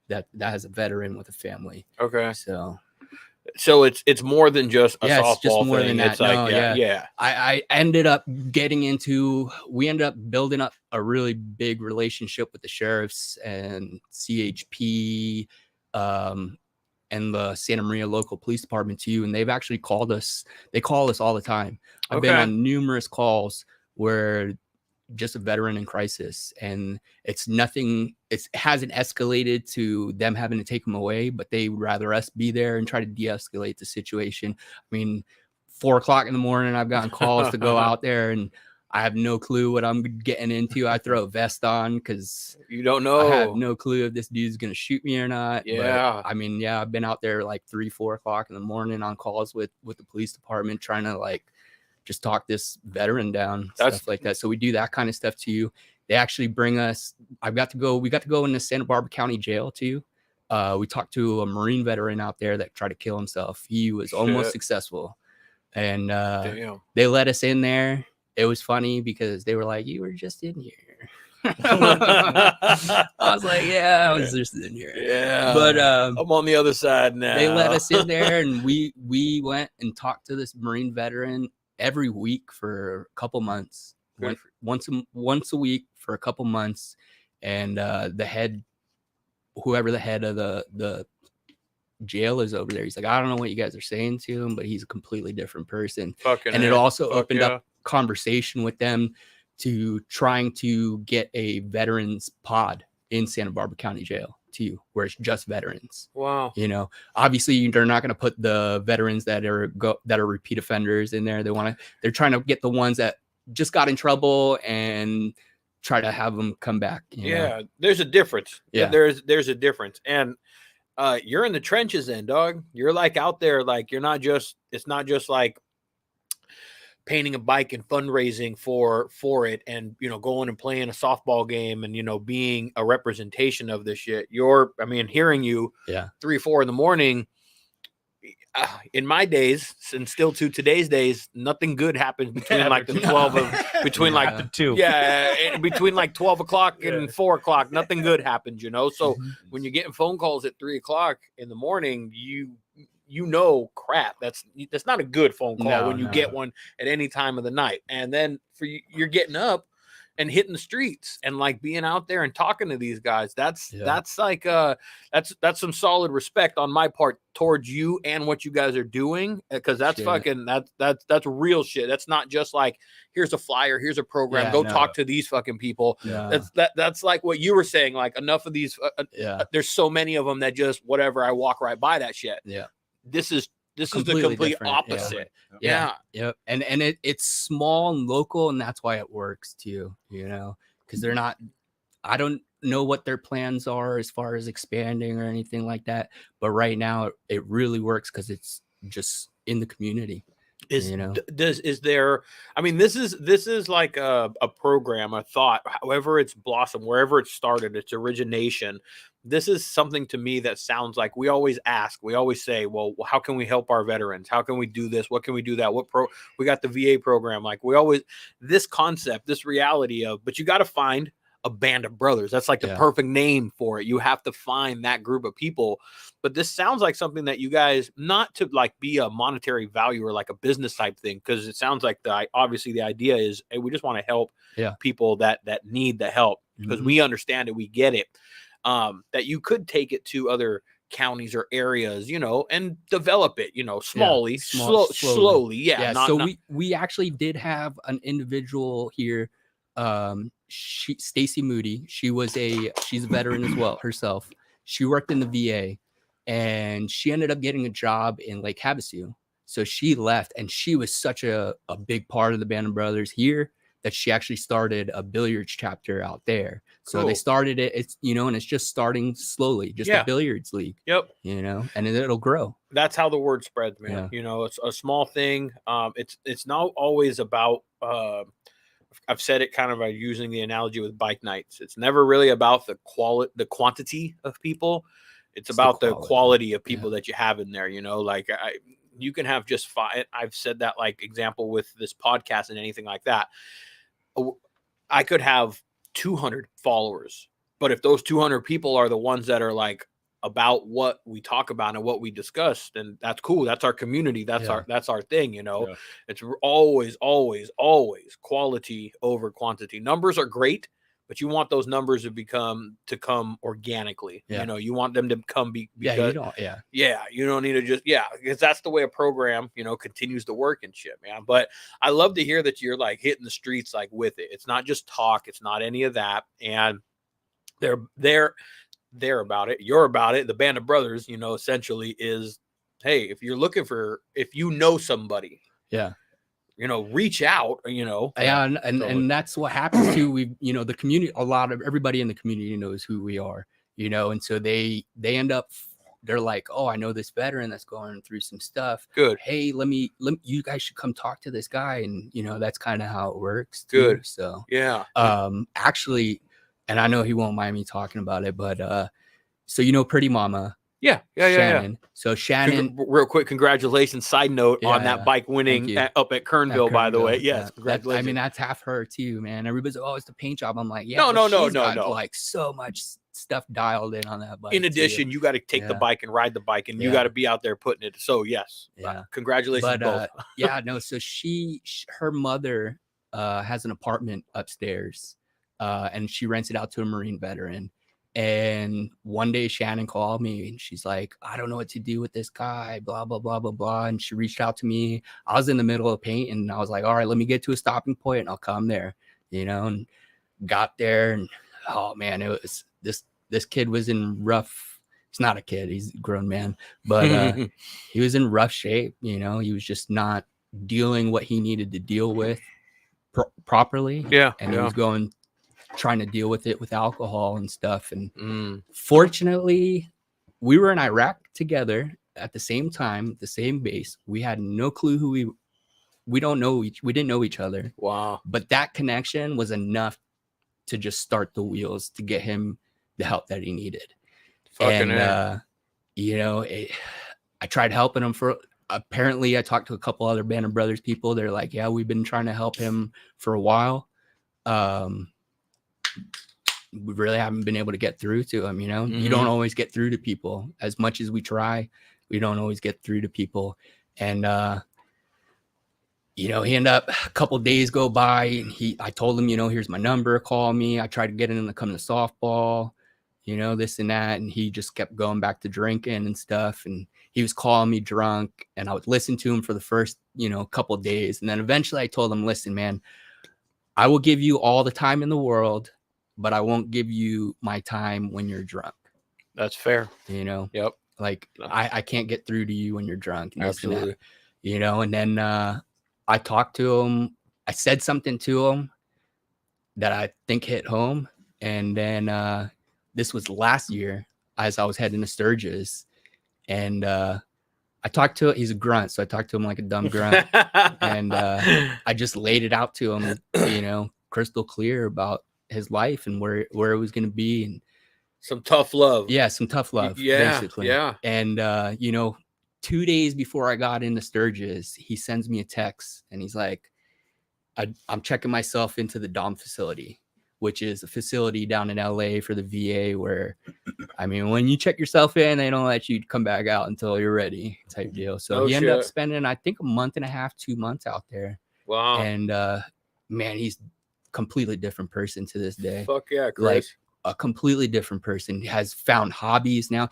that has a veteran with a family. Okay. So it's more than just a softball it's just more thing. than that. It's like, I ended up we ended up building up a really big relationship with the sheriffs and CHP, and the Santa Maria local police department too. And they've actually called us. They call us all the time. I've been on numerous calls where just a veteran in crisis, and it hasn't escalated to them having to take them away, but they would rather us be there and try to de-escalate the situation. I mean, 4:00 in the morning, I've gotten calls to go out there, and I have no clue what I'm getting into. I throw a vest on because you don't know. I have no clue if this dude's gonna shoot me or not. Yeah. But, I mean, I've been out there like 3-4 o'clock in the morning on calls with the police department, trying to like just talk this veteran down, stuff like that. So we do that kind of stuff too. They actually bring us. We got to go in the Santa Barbara County Jail too. We talked to a Marine veteran out there that tried to kill himself. He was almost successful, and they let us in there. It was funny because they were like, "You were just in here." I was like, "Yeah, I was just in here." Yeah, but I'm on the other side now. They let us in there, and we went and talked to this Marine veteran every week for a couple months, once a week for a couple months. And whoever the head of the jail is over there, he's like, I don't know what you guys are saying to him, but he's a completely different person. It also opened up conversation with them to trying to get a veterans pod in Santa Barbara County Jail too, where it's just veterans. Wow. You know, obviously they're not going to put the veterans that are repeat offenders in there. They're trying to get the ones that just got in trouble and try to have them come back. You know? There's a difference. Yeah. There's a difference. And you're in the trenches then, dog. You're like out there, like it's not just like painting a bike and fundraising for it, and going and playing a softball game and being a representation of this shit. Hearing you 3-4 in the morning, in my days and still to today's days, nothing good happens between like the 12 of between like the 2 between like 12 o'clock and 4 o'clock. Nothing good happens, so when you're getting phone calls at 3 o'clock in the morning, crap, that's not a good phone call when you get one at any time of the night. And then you're getting up and hitting the streets and like being out there and talking to these guys. That's like that's some solid respect on my part towards you and what you guys are doing, because that's fucking that's real shit. That's not just like, here's a flyer, here's a program, talk to these fucking people. That's like what you were saying, like enough of these there's so many of them that just whatever, I walk right by that shit. This is the complete opposite. Yep. And it's small and local, and that's why it works too, because they're not, I don't know what their plans are as far as expanding or anything like that, but right now it really works because it's just in the community. This is like a program, a thought, however it's blossomed, wherever it started, its origination. This is something to me that sounds like, we always say, well, how can we help our veterans? How can we do this? What can we do that? We got the VA program. Like this concept, this reality of, but you got to find a band of brothers. That's like the perfect name for it. You have to find that group of people. But this sounds like something that you guys, not to like be a monetary value or like a business type thing, because it sounds like obviously the idea is, hey, we just want to help people that need the help, because we understand it, we get it. That you could take it to other counties or areas, and develop it, slowly. We actually did have an individual here, Stacy Moody. She's a veteran as well herself. She worked in the VA, and she ended up getting a job in Lake Havasu. So she left, and she was such a big part of the Band of Brothers here that she actually started a billiards chapter out there. So they started it, and it's just starting slowly, just a billiards league. Yep. And it'll grow. That's how the word spreads, man. It's a small thing. It's not always about, I've said it kind of by using the analogy with bike nights. It's never really about the quantity of people. It's about the quality of people that you have in there, like you can have just 5. I've said that like example with this podcast and anything like that. I could have 200 followers, but if those 200 people are the ones that are like about what we talk about and what we discuss, then that's cool. That's our community. That's our thing. It's always quality over quantity. Numbers are great, but you want those numbers to come organically. You want them to come because you don't need to just, because that's the way a program, continues to work and shit, man. But I love to hear that you're like hitting the streets, like with it. It's not just talk. It's not any of that. And they're about it. You're about it. The Band of Brothers, essentially is, hey, if you know somebody, reach out, and that's what happens too. The community, everybody in the community knows who we are, and so they end up, they're like, oh, I know this veteran that's going through some stuff. Good. Hey, you guys should come talk to this guy. And, that's kind of how it works. Good. So, actually, and I know he won't mind me talking about it, but, so, Pretty Mama. Shannon. So Shannon, real quick, congratulations. Side note on that bike winning up at Kernville, by the way. Yes, congratulations. That's half her too, man. Everybody's like, oh, it's the paint job. I'm like, no. Like so much stuff dialed in on that bike. In addition, you got to take the bike and ride the bike, and you got to be out there putting it. So yes, congratulations, both. So her mother has an apartment upstairs, and she rents it out to a Marine veteran. And one day Shannon called me and she's like, I don't know what to do with this guy, blah, blah, blah, blah, blah. And she reached out to me. I was in the middle of paint and I was like, all right, let me get to a stopping point and I'll come there. you know, and got there, and oh man, it was this kid was in rough. He's not a kid, he's a grown man, but he was in rough shape. You know, he was just not dealing what he needed to deal with properly. Yeah, and he was trying to deal with it with alcohol and stuff. And fortunately, we were in Iraq together at the same time, the same base. We had no clue who we didn't know each other. Wow. But that connection was enough to just start the wheels to get him the help that he needed. You know, I tried helping him apparently I talked to a couple other Band of Brothers people. They're like, yeah, we've been trying to help him for a while. We really haven't been able to get through to him. You know, you don't always get through to people as much as we try. We don't always get through to people. And, you know, he ended up, a couple of days go by, and I told him, you know, here's my number, call me. I tried to get him to come to softball, you know, this and that. And he just kept going back to drinking and stuff. And he was calling me drunk, and I would listen to him for the first, you know, couple of days. And then eventually I told him, listen, man, I will give you all the time in the world, but I won't give you my time when you're drunk. That's fair. You know? Yep. Like I can't get through to you when you're drunk. Absolutely. You know, and then I talked to him. I said something to him that I think hit home. And then this was last year as I was heading to Sturgis. And I talked to him. He's a grunt, so I talked to him like a dumb grunt. And I just laid it out to him, you know, crystal clear about his life and where it was going to be. And some tough love. Yeah, some tough love, basically. Yeah. And, you know, 2 days before I got into Sturgis, he sends me a text, and he's like, I'm checking myself into the DOM facility, which is a facility down in LA for the VA where, I mean, when you check yourself in, they don't let you come back out until you're ready type deal. So he ended up spending, I think, a month and a half, 2 months out there. Wow. And man, he's a completely different person to this day. Fuck yeah, Chris. Like a completely different person. He has found hobbies now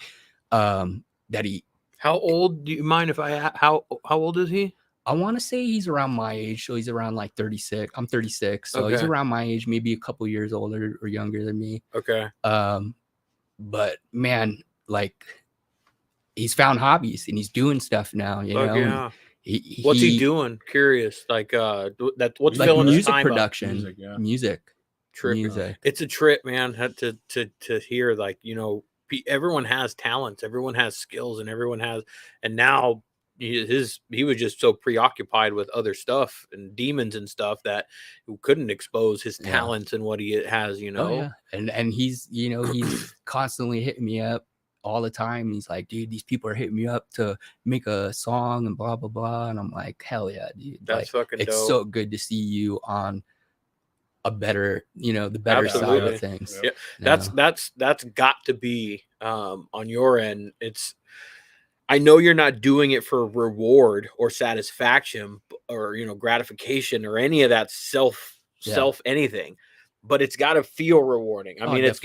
that he. How old, do you mind if I, how old is he? I want to say he's around my age. So he's around like 36. I'm 36. So he's around my age, maybe a couple years older or younger than me. Okay. But man, like he's found hobbies and he's doing stuff now, you know. Yeah. What's he doing? Curious. Like what's like filling music his time production, music. It's a trip, man, to hear, like, you know, everyone has talents, everyone has skills, and now he was just so preoccupied with other stuff and demons and stuff that he couldn't expose his talents and what he has, you know. Oh, yeah. And he's, you know, he's constantly hitting me up all the time. He's like, dude, these people are hitting me up to make a song and blah blah blah. And I'm like, hell yeah, dude. That's like, fucking it's dope. so good to see you on a better, you know, the better side of things. Yeah. That's got to be on your end. I know you're not doing it for reward or satisfaction or, you know, gratification or any of that self anything, but it's got to feel rewarding. I mean, it's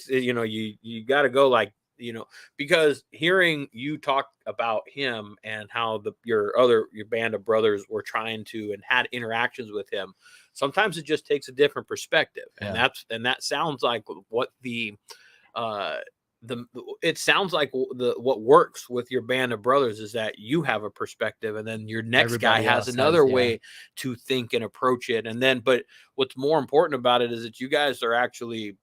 you know, you got to go, like, you know, because hearing you talk about him and how your Band of Brothers were trying to and had interactions with him, sometimes it just takes a different perspective. And that sounds like what it sounds like what works with your Band of Brothers is that you have a perspective, and then your next guy has another way to think and approach it. And then, but what's more important about it is that you guys are actually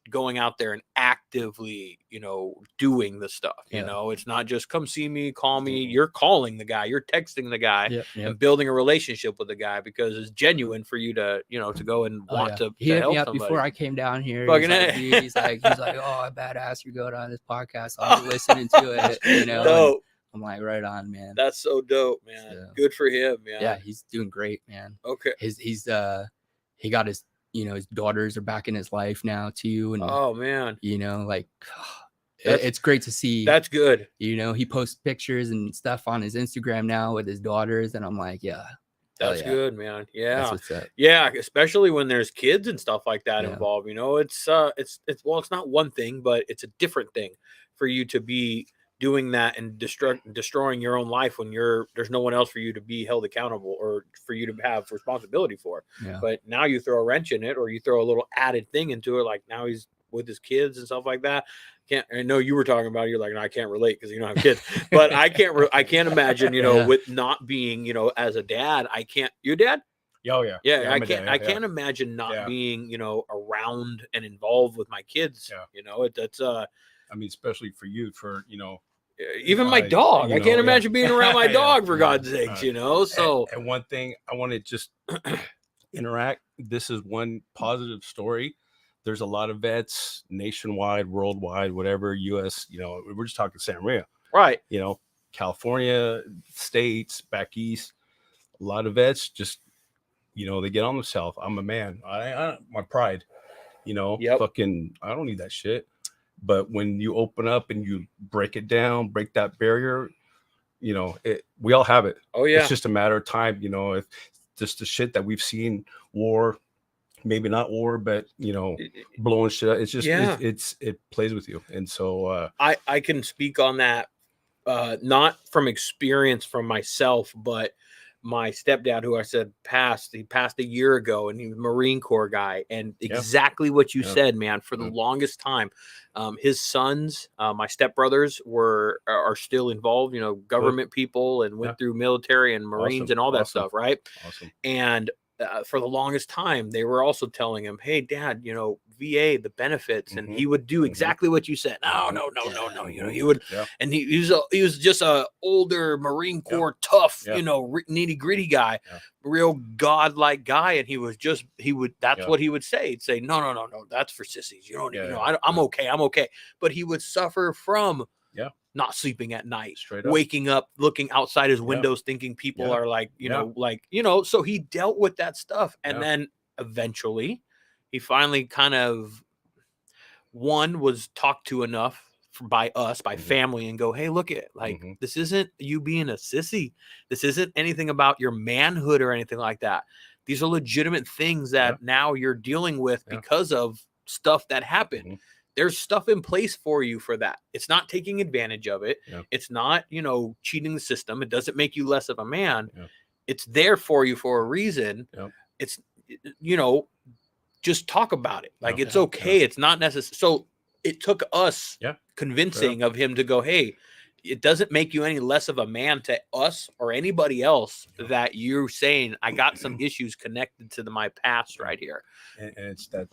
going out there and actively, you know, doing the stuff. You know, it's not just come see me, call me. You're calling the guy, you're texting the guy, and building a relationship with the guy, because it's genuine for you to, you know, to go and want to. He hit help me up somebody. Before I came down here. He's like, oh, badass, you're going on this podcast. I'll be listening to it. You know, dope. I'm like, right on, man. That's so dope, man. So, good for him, man. Yeah, he's doing great, man. Okay. He got his, you know, his daughters are back in his life now too. And oh man, you know, like it's great to see. That's good. You know, he posts pictures and stuff on his Instagram now with his daughters, and I'm like, that's good, man. Yeah. That's what's up. Yeah, especially when there's kids and stuff like that involved. You know, it's not one thing, but it's a different thing for you to be doing that and destroying your own life when there's no one else for you to be held accountable or for you to have responsibility for. Yeah. But now you throw a wrench in it, or you throw a little added thing into it, like now he's with his kids and stuff like that. I know you were talking about it, you're like, no, I can't relate because you don't have kids, but I can't imagine, with not being, as a dad, your dad? Oh yeah. Yeah, I can't imagine not being, around and involved with my kids. Yeah. That's I mean, especially for you, even my dog. I can't imagine being around my dog for God's sakes, So and one thing I want to just interact. This is one positive story. There's a lot of vets nationwide, worldwide, whatever, US, we're just talking Santa Maria. Right. California, states, back east, a lot of vets just, they get on themselves. I'm a man. I my pride, fucking, I don't need that shit. But when you open up and you break it down, break that barrier, we all have it. Oh yeah. It's just a matter of time, if just the shit that we've seen, war, maybe not war, but blowing shit up. It's just it plays with you. And so I can speak on that, not from experience from myself, but my stepdad, who I said he passed a year ago, and he was a Marine Corps guy, and exactly what you said, man. For the longest time, his sons, my stepbrothers, are still involved, government people, and went through military and Marines and all that stuff, right? Awesome. And for the longest time, they were also telling him, "Hey, Dad, VA, the benefits," and he would do exactly what you said. No. He would, and he was just a older Marine Corps tough, nitty gritty guy, real godlike guy, and that's what he would say. He'd say, "No, that's for sissies. You don't, I'm okay." But he would suffer from not sleeping at night, waking up, looking outside his windows, thinking people are like, so he dealt with that stuff. And then eventually he finally kind of was talked to enough by us, by family, and go, "Hey, look at this isn't you being a sissy. This isn't anything about your manhood or anything like that. These are legitimate things that now you're dealing with because of stuff that happened. There's stuff in place for you for that. It's not taking advantage of it. It's not, cheating the system. It doesn't make you less of a man. It's there for you for a reason. It's, just talk about it. Like, it's okay. It's not necessary. So it took us convincing of him to go, "Hey, it doesn't make you any less of a man to us or anybody else that you're saying I got some issues connected to my past right here." And it's that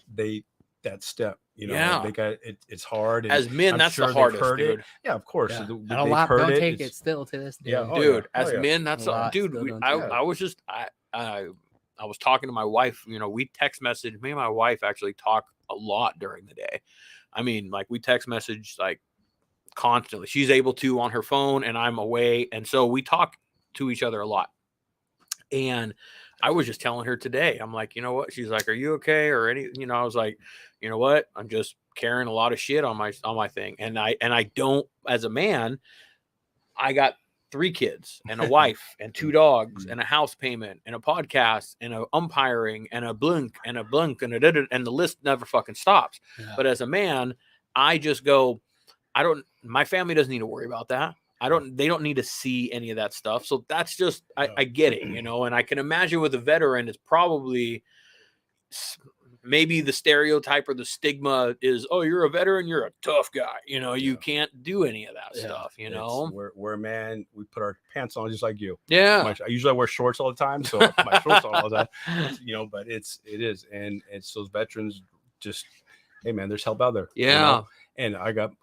step, they got it. It's hard. As men, that's the hardest, dude. Yeah, of course. And a lot don't take it still to this day. Dude. As men, that's dude. I was just I was talking to my wife. We text message. Me and my wife actually talk a lot during the day. I mean, like, we text message like constantly. She's able to on her phone, and I'm away, and so we talk to each other a lot. And I was just telling her today, I'm like, you know what? She's like, "Are you okay?" Or I was like, you know what? I'm just carrying a lot of shit on my thing. And I don't, as a man, I got 3 kids and a wife and 2 dogs and a house payment and a podcast and a umpiring and a blink and the list never fucking stops. But as a man, I just go, my family doesn't need to worry about that. They don't need to see any of that stuff. So that's just, I get it, and I can imagine with a veteran, it's probably maybe the stereotype or the stigma is, "Oh, you're a veteran, you're a tough guy. You can't do any of that stuff, We're a man. We put our pants on just like you. Yeah. I usually wear shorts all the time. So my shorts on all the time, but it is. And it's those veterans just, hey man, there's help out there. Yeah. And I got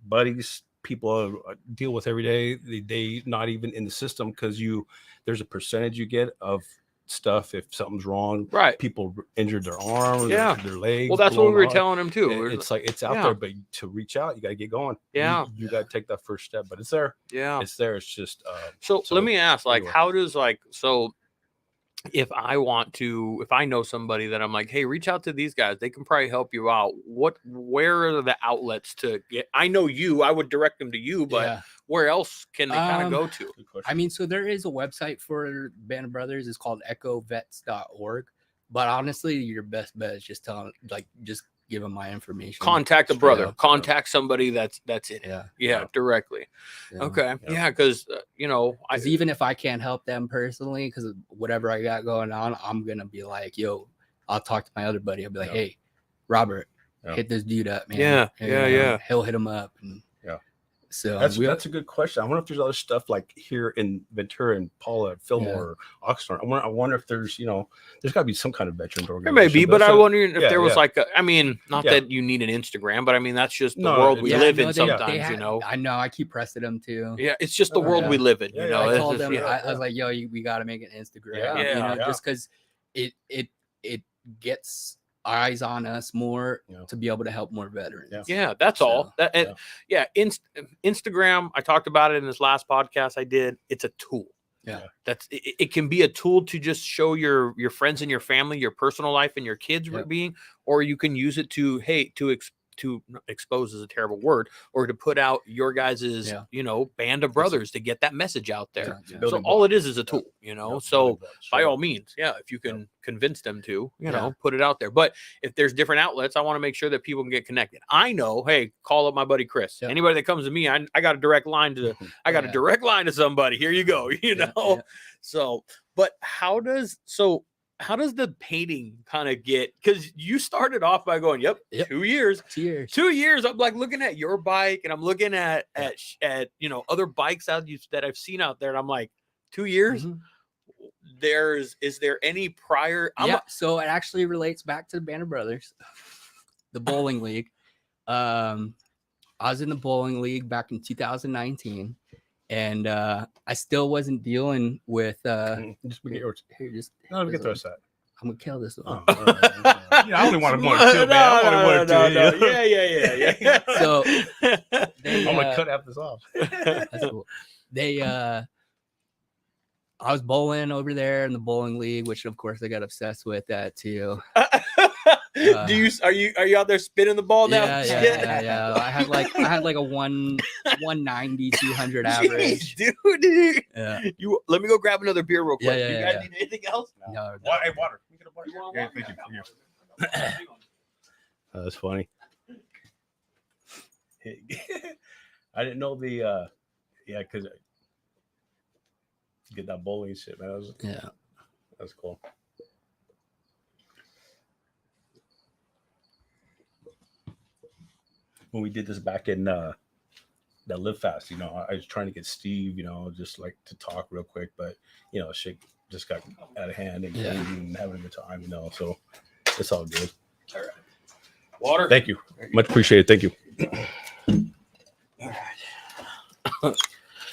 buddies, people I deal with every day. They not even in the system, because there's a percentage you get of stuff if something's wrong. Right. People injured their arm, their legs. Well, that's what we were telling him too. It's like it's out there, but to reach out, you got to get going. Yeah. You got to take that first step, but it's there. Yeah. It's there. It's just. So let me ask, how does if I know somebody that I'm like, "Hey, reach out to these guys. They can probably help you out." Where are the outlets to get? I know I would direct them to you, but where else can they kind of go to? I mean, so there is a website for Band of Brothers. It's called ecovets.org. But honestly, your best bet is just give them my information. Contact a brother. Contact somebody that's it. Yeah. Directly. Yeah. Okay. Yeah, because you know, even if I can't help them personally, because whatever I got going on, I'm gonna be like, yo, I'll talk to my other buddy. I'll be like, hey, Robert, hit this dude up, man. Yeah. He'll hit him up. And so that's a good question. I wonder if there's other stuff like here in Ventura and Paula, Fillmore, or Oxnard. I wonder if there's, you know, there's got to be some kind of veterans organization. There may be, but I wonder if there was like, I mean, not that you need an Instagram, but I mean, that's just the world we live in sometimes, you know. I know, I keep pressing them too. Yeah, it's just the world we live in, you know. I told them, I was like, yo, we got to make an Instagram, you know, just because it gets eyes on us more to be able to help more veterans. Yeah, that's all. Instagram, I talked about it in this last podcast I did. It's a tool. Yeah. It can be a tool to just show your friends and your family, your personal life and your kids being, or you can use it to expose is a terrible word, or to put out your guys's, you know, band of brothers to get that message out there. So all it is a tool, you know. So by all means, if you can convince them to, you know, put it out there. But if there's different outlets, I want to make sure that people can get connected. I know, hey, call up my buddy Chris. Anybody that comes to me, I got a direct line to a direct line to somebody. Here you go, you know. So, but how does the painting kind of get, because you started off by going, 2 years. 2 years. I'm like looking at your bike and I'm looking at you know, other bikes that I've seen out there. And I'm like, 2 years. Is there any prior? So it actually relates back to the Band of Brothers, the bowling league. I was in the bowling league back in 2019. And I still wasn't dealing with just get yours. Here, just no, we get the rest of that. I'm gonna kill this one. I only wanted one or two, man. I wanted one or two. Yeah. So I'm gonna cut half this off. That's cool. I was bowling over there in the bowling league, which of course I got obsessed with that too. Are you out there spinning the ball now? Yeah. I had like a 190, 200 average. Dude. Yeah. Let me go grab another beer real quick. You guys need anything else? No. Hey, water. Can you get a water? Yeah, thank you. That's funny. I didn't know because get that bowling shit, man. That's cool. When we did this back in that Live Fast, you know, I was trying to get Steve, you know, just like to talk real quick, but you know, shit just got out of hand and having a good time, you know, so it's all good. All right. Water. Thank you. Much appreciated. Thank you. All right.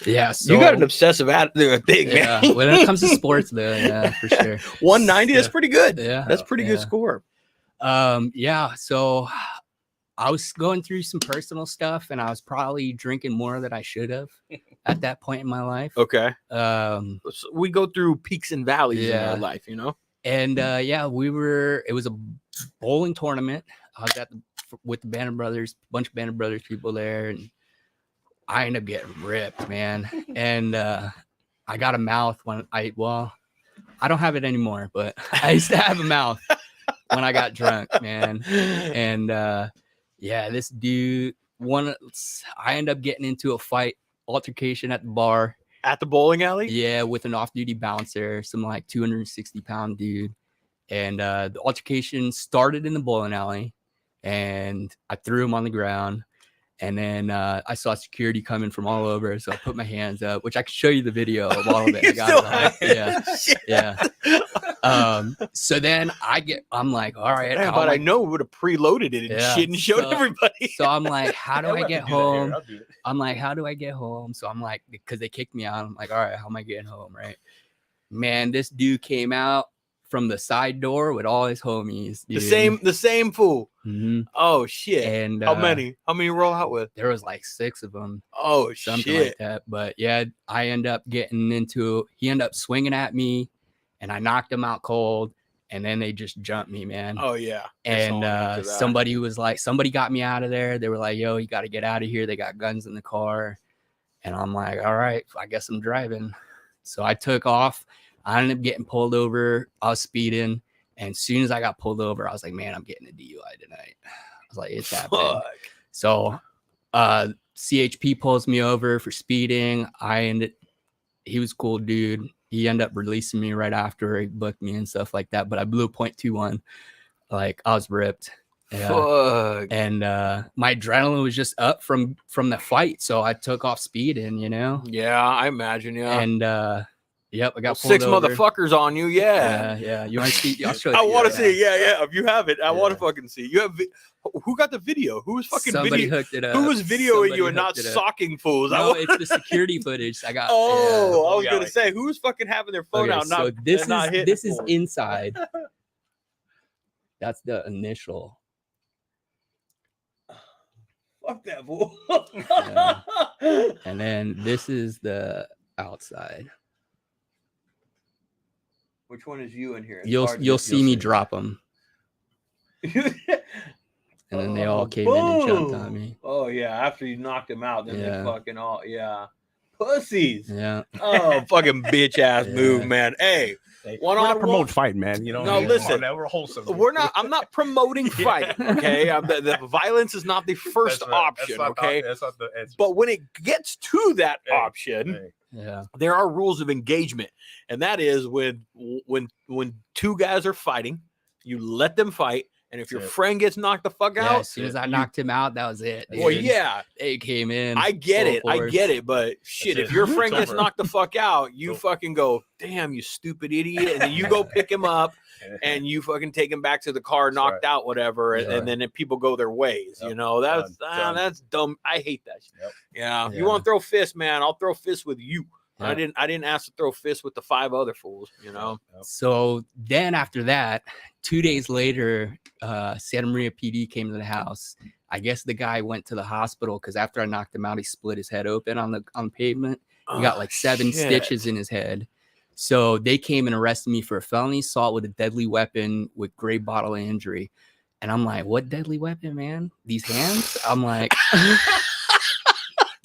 Yeah, so you got an obsessive attitude, big man. When it comes to sports, though, for sure. 190, that's pretty good. Yeah, that's pretty good score. So I was going through some personal stuff, and I was probably drinking more than I should have at that point in my life. Okay. So we go through peaks and valleys in our life, you know. And it was a bowling tournament. I was with the Band of Brothers, bunch of Band of Brothers people there, and I ended up getting ripped, man. And I got a mouth when I don't have it anymore, but I used to have a mouth when I got drunk, man. And this dude, I ended up getting into a altercation at the bar. At the bowling alley? Yeah, with an off-duty bouncer, some like 260-pound dude. And the altercation started in the bowling alley, and I threw him on the ground. And then I saw security coming from all over, so I put my hands up, which I can show you the video of all of it. So then I'm like, all right. But I know we would have preloaded it and shit and showed everybody. So I'm like, how do I get home? I'm like, how do I get home? So I'm like, because they kicked me out. I'm like, all right, how am I getting home? Right, man. This dude came out from the side door with all his homies. Dude. The same fool. Mm-hmm. Oh shit! And how many roll out with? There was like 6 of them. Oh something shit! Like that. But yeah, he ended up swinging at me, and I knocked him out cold. And then they just jumped me, man. Oh yeah. And somebody got me out of there. They were like, "Yo, you got to get out of here. They got guns in the car." And I'm like, "All right, I guess I'm driving." So I took off. I ended up getting pulled over. I was speeding, And as soon as I got pulled over, I was like, man, I'm getting a DUI tonight. I was like, it's happening. So CHP pulls me over for speeding. He was a cool dude. He ended up releasing me right after he booked me and stuff like that. But I blew .21. Like, I was ripped. Yeah. Fuck. And my adrenaline was just up from the fight. So I took off speeding, you know? Yeah, I imagine. Yeah. And yep, I got pulled 6 over. motherfuckers on you. Yeah. Yeah. You want to see? I'll show you. I want to see. Yeah. If you have it, I want to fucking see. You have. Who got the video? Who was fucking Somebody hooked it up. Who was videoing you and not socking fools? No, it's the security footage I got. Oh, I was gonna say, who's fucking having their phone out? So this is inside. That's the initial. Fuck that fool. Yeah. And then this is the outside. Which one is you in here? You'll see me drop them. And then they all came in and jumped on me. Oh yeah, after you knocked them out, then they fucking all pussies. Yeah. Oh, fucking bitch ass move, man. Hey, we're not promoting fighting, man. You know. No, listen. We're wholesome. We're not. I'm not promoting fighting. Okay, the violence is not the first option. Okay, that's not the answer. But when it gets to that option, there are rules of engagement, and that is when two guys are fighting, you let them fight. And if your friend gets knocked the fuck out, as soon as I knocked him out, that was it. Dude. Well, yeah, they came in. I get it. But shit, if your friend gets knocked the fuck out, you fucking go, damn, you stupid idiot, and then you go pick him up, and you fucking take him back to the car, knocked out, whatever, and then people go their ways. You know, that's dumb. I hate that shit. Yeah, you want to throw fists, man? I'll throw fists with you. I didn't ask to throw fists with the 5 other fools, you know. So then after that, 2 days later, Santa Maria PD came to the house. I guess the guy went to the hospital because after I knocked him out, he split his head open on pavement. He got like 7 stitches in his head. So they came and arrested me for a felony assault with a deadly weapon with grave bodily injury. And I'm like, what deadly weapon, man? These hands? I'm like.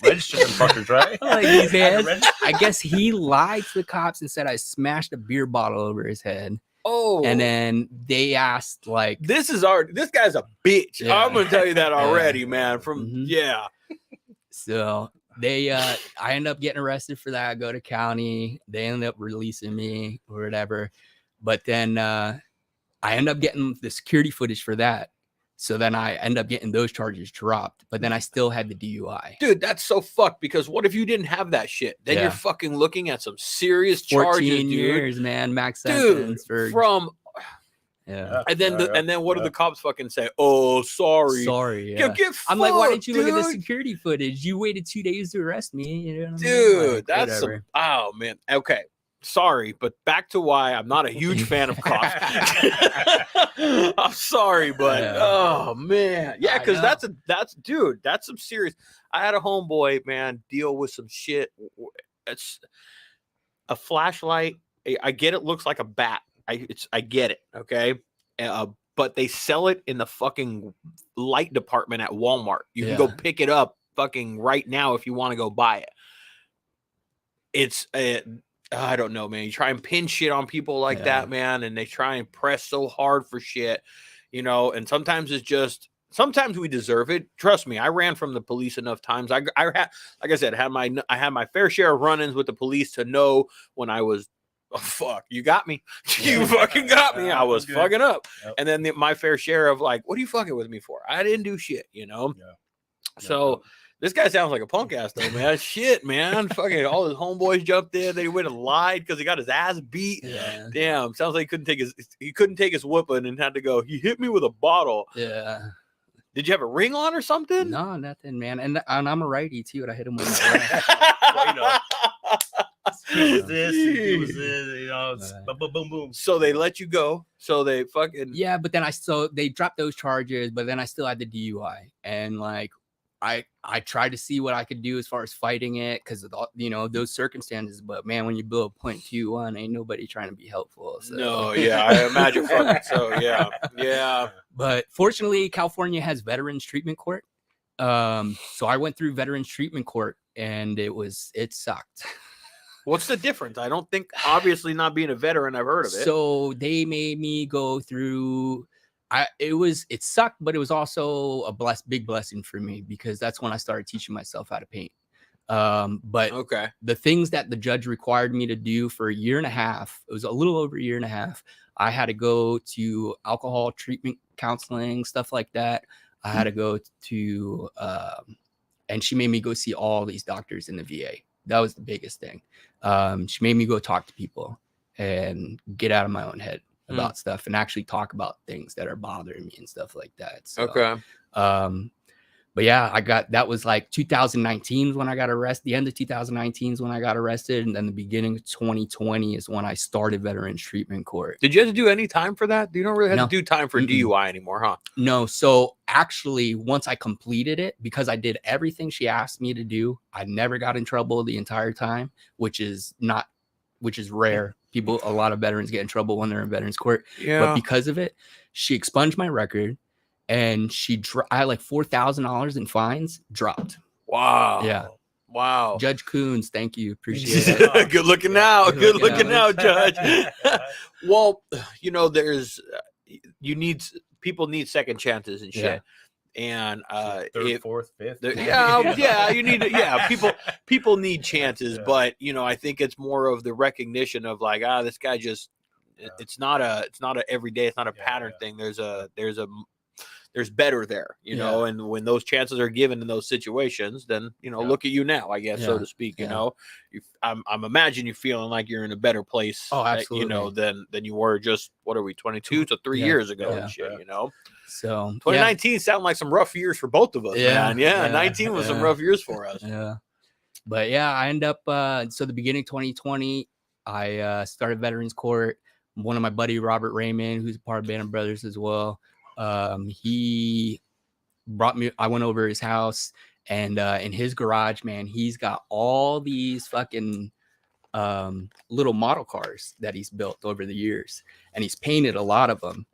Registered them fuckers, right? Like these hands. I guess he lied to the cops and said I smashed a beer bottle over his head. Oh, and then they asked, like, this guy's a bitch. Yeah. I'm gonna tell you that already, man. So they I end up getting arrested for that. I go to county. They end up releasing me or whatever. But then I end up getting the security footage for that. So then I end up getting those charges dropped, but then I still had the DUI. Dude, that's so fucked because what if you didn't have that shit? Then you're fucking looking at some serious charges, 14 years, man, max sentence and then what do the cops fucking say? Oh, sorry. Yeah. I'm like, why didn't you look at the security footage? You waited 2 days to arrest me. You know what I mean? Dude, that's oh man. Okay. Sorry, but back to why I'm not a huge fan of cops. I'm sorry, but oh man, because that's some serious. I had a homeboy, man, deal with some shit. It's a flashlight. I get it looks like a bat. I get it, okay. But they sell it in the fucking light department at Walmart. You can go pick it up fucking right now if you want to go buy it. I don't know, man. You try and pin shit on people like that, man, and they try and press so hard for shit, you know, and sometimes sometimes we deserve it. Trust me, I ran from the police enough times. I had, like I said, I had my fair share of run-ins with the police to know when I was, oh, fuck, you got me. You fucking got me. I was fucking up. Yep. And then my fair share of like, what are you fucking with me for? I didn't do shit, you know? Yeah. So this guy sounds like a punk ass though, man. Shit, man. Fucking all his homeboys jumped in. They went and lied because he got his ass beat. Yeah. Damn. Sounds like he couldn't take his whooping and had to go. He hit me with a bottle. Yeah. Did you have a ring on or something? No, nothing, man. And I'm a righty too, and I hit him with my He was this, you know, boom, boom, boom. So they let you go. So they fucking but then they dropped those charges, but then I still had the DUI, and like. I tried to see what I could do as far as fighting it because of those circumstances. But man, when you blow a .21, ain't nobody trying to be helpful. So. No, I imagine. So yeah. But fortunately, California has Veterans Treatment Court. So I went through Veterans Treatment Court, and it sucked. What's the difference? I don't think, obviously not being a veteran, I've heard of it. So they made me go through. It sucked, but it was also a big blessing for me because that's when I started teaching myself how to paint. But okay, the things that the judge required me to do for a year and a half, it was a little over a year and a half. I had to go to alcohol treatment counseling, stuff like that. I had to go to, and she made me go see all these doctors in the VA. That was the biggest thing. She made me go talk to people and get out of my own head about stuff and actually talk about things that are bothering me and stuff like that. So, okay. But yeah, that was like 2019 when I got arrested. The end of 2019 is when I got arrested. And then the beginning of 2020 is when I started Veterans Treatment Court. Did you have to do any time for that? You don't really have to do time for DUI anymore, huh? No. So actually, once I completed it, because I did everything she asked me to do, I never got in trouble the entire time, which is rare. A lot of veterans get in trouble when they're in Veterans Court. Yeah. But because of it, she expunged my record. And I had like $4,000 in fines dropped. Wow. Yeah. Wow. Judge Coons, thank you. Appreciate it. Good looking out. Good looking out, Judge. Well, people need second chances and shit. Yeah. And third, fourth, fifth. You need people need chances, but I think it's more of the recognition of like, this guy just it's not a everyday, it's not a pattern thing. There's better there, and when those chances are given in those situations, then, look at you now, I guess, so to speak, I'm imagining you're feeling like you're in a better place, oh, absolutely. than you were just, what are we, 22 to 3 years ago and shit, So 2019 sounded like some rough years for both of us, man. 19 was some rough years for us. Yeah. But I end up, so the beginning of 2020, I started Veterans Court. One of my buddy, Robert Raymond, who's a part of Band of Brothers as well. He brought me, I went over his house, and in his garage, man, he's got all these fucking little model cars that he's built over the years, and he's painted a lot of them,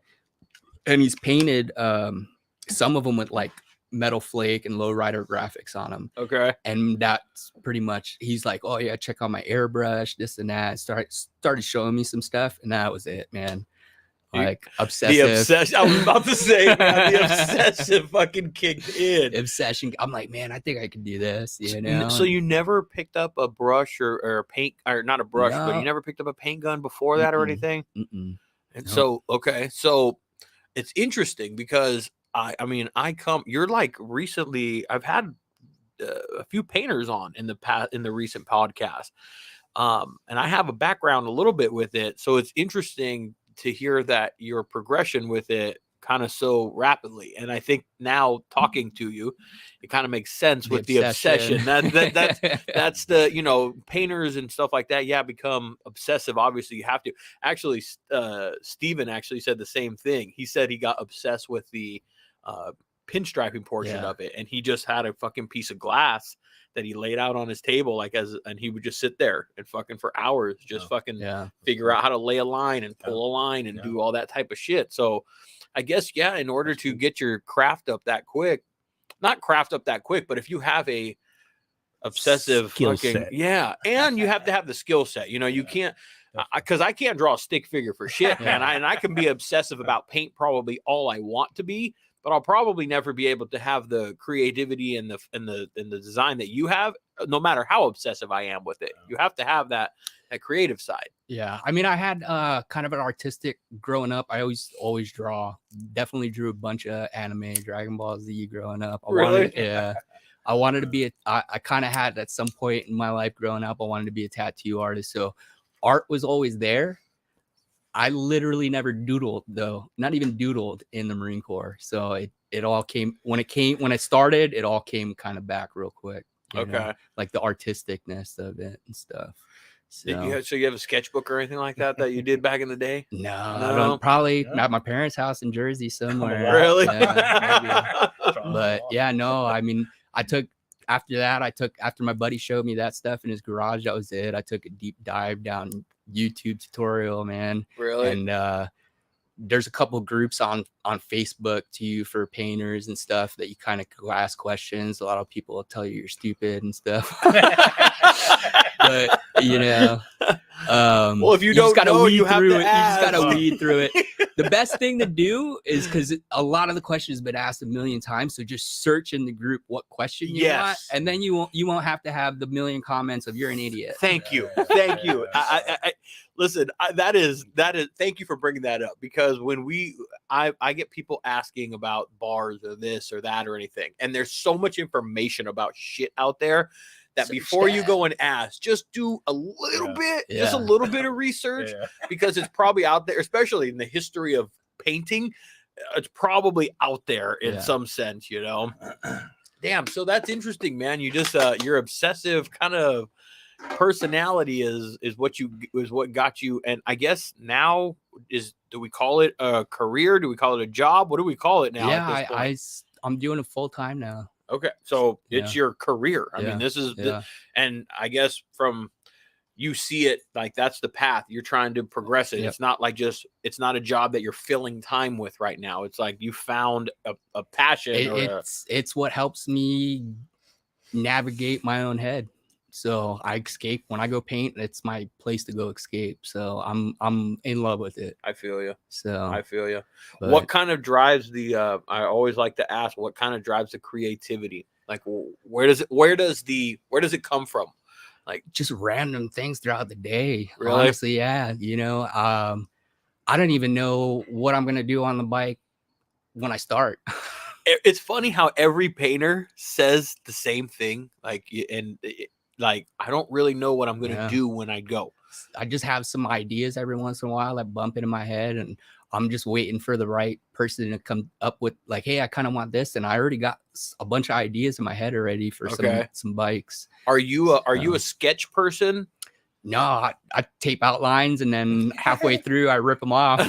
and he's painted some of them with like metal flake and lowrider graphics on them. Okay. And that's pretty much, he's like, oh yeah, check out my airbrush, this and that. Started showing me some stuff, and that was it, man. Like obsessive. The obsession. I was about to say, man, the obsession fucking kicked in. Obsession. I'm like, man, I think I could do this. So you never picked up a brush or a paint, or not a brush, but you never picked up a paint gun before that or anything. And so it's interesting because you're like recently. I've had a few painters on in the recent podcast, and I have a background a little bit with it, so it's interesting to hear that your progression with it kind of so rapidly. And I think now talking to you, it kind of makes sense with the obsession. That's the, painters and stuff like that. Yeah. Become obsessive. Obviously you have to. Actually, Steven actually said the same thing. He said he got obsessed with the pinstriping portion of it. And he just had a fucking piece of glass that he laid out on his table, and he would just sit there and fucking for hours, just figure out how to lay a line and pull a line and do all that type of shit. So I guess, in order to get your craft up that quick, not craft up that quick, but if you have a obsessive and you have to have the skill set, you can't, because I can't draw a stick figure for shit, man. I can be obsessive about paint probably all I want to be, but I'll probably never be able to have the creativity and the design that you have, no matter how obsessive I am with it. You have to have that creative side. Yeah. I mean, I had kind of an artistic growing up. I always draw. Definitely drew a bunch of anime, Dragon Ball Z growing up. I wanted to be I kind of had at some point in my life growing up, I wanted to be a tattoo artist. So art was always there. I literally never doodled, though, not even doodled in the Marine Corps. So it all came when I started, it all came kind of back real quick. Like the artisticness of it and stuff. So you have a sketchbook or anything like that you did back in the day? No. I don't, probably at my parents' house in Jersey somewhere. Really? But no, I mean, after my buddy showed me that stuff in his garage, that was it. I took a deep dive down YouTube tutorial, man. Really? And there's a couple groups on Facebook too for painters and stuff that you kind of go ask questions. A lot of people will tell you you're stupid and stuff. But You know. Well, if you don't know, you have to ask. You just gotta weed through it. The best thing to do is, because a lot of the questions have been asked a million times, so just search in the group what question you want, and then you won't have to have the million comments of "you're an idiot." Thank you. I listen. That is. Thank you for bringing that up, because when I get people asking about bars or this or that or anything, and there's so much information about shit out there. That before you go and ask, just do a little bit, just a little bit of research, because it's probably out there, especially in the history of painting. It's probably out there in some sense, you know. Damn, so that's interesting, man. You just your obsessive kind of personality is what got you, and I guess now do we call it a career? Do we call it a job? What do we call it now? Yeah, I'm doing it full time now. Okay, so it's your career. I mean, this is, and I guess from you see it like that's the path you're trying to progress it. It's not like it's not a job that you're filling time with right now. It's like you found a passion. It's what helps me navigate my own head. So I escape when I go paint. It's my place to go escape. So I'm in love with it. I feel you. So I feel you. What kind of drives the? I always like to ask, what kind of drives the creativity? Like, where does it come from? Like just random things throughout the day. Really? Honestly, yeah. You know, I don't even know what I'm gonna do on the bike when I start. It's funny how every painter says the same thing. Like, like, I don't really know what I'm going to do when I go. I just have some ideas every once in a while that bump into my head, and I'm just waiting for the right person to come up with like, hey, I kind of want this. And I already got a bunch of ideas in my head already for some bikes. Are you a sketch person? No, I tape out lines, and then halfway through I rip them off.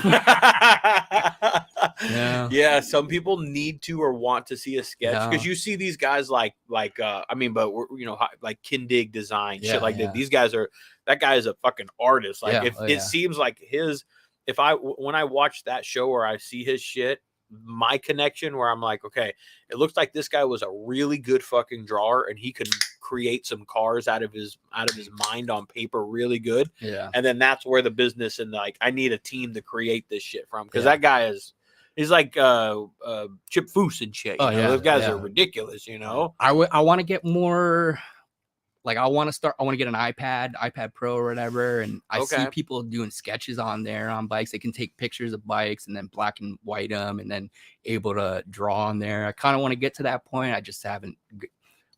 Yeah, some people need to or want to see a sketch, because you see these guys like I mean, but you know, like Kindig Design, shit like that. These guys that guy is a fucking artist. Like it seems like when I watch that show or I see his shit, my connection where I'm like, okay, it looks like this guy was a really good fucking drawer, and he could create some cars out of his mind on paper really good. Yeah. And then that's where the business and like, I need a team to create this shit from, because that guy he's like Chip Foose and shit. Those guys are ridiculous, you know. I want to get more. Like I want to get an iPad Pro or whatever. And I see people doing sketches on there on bikes. They can take pictures of bikes and then black and white them and then able to draw on there. I kind of want to get to that point. I just haven't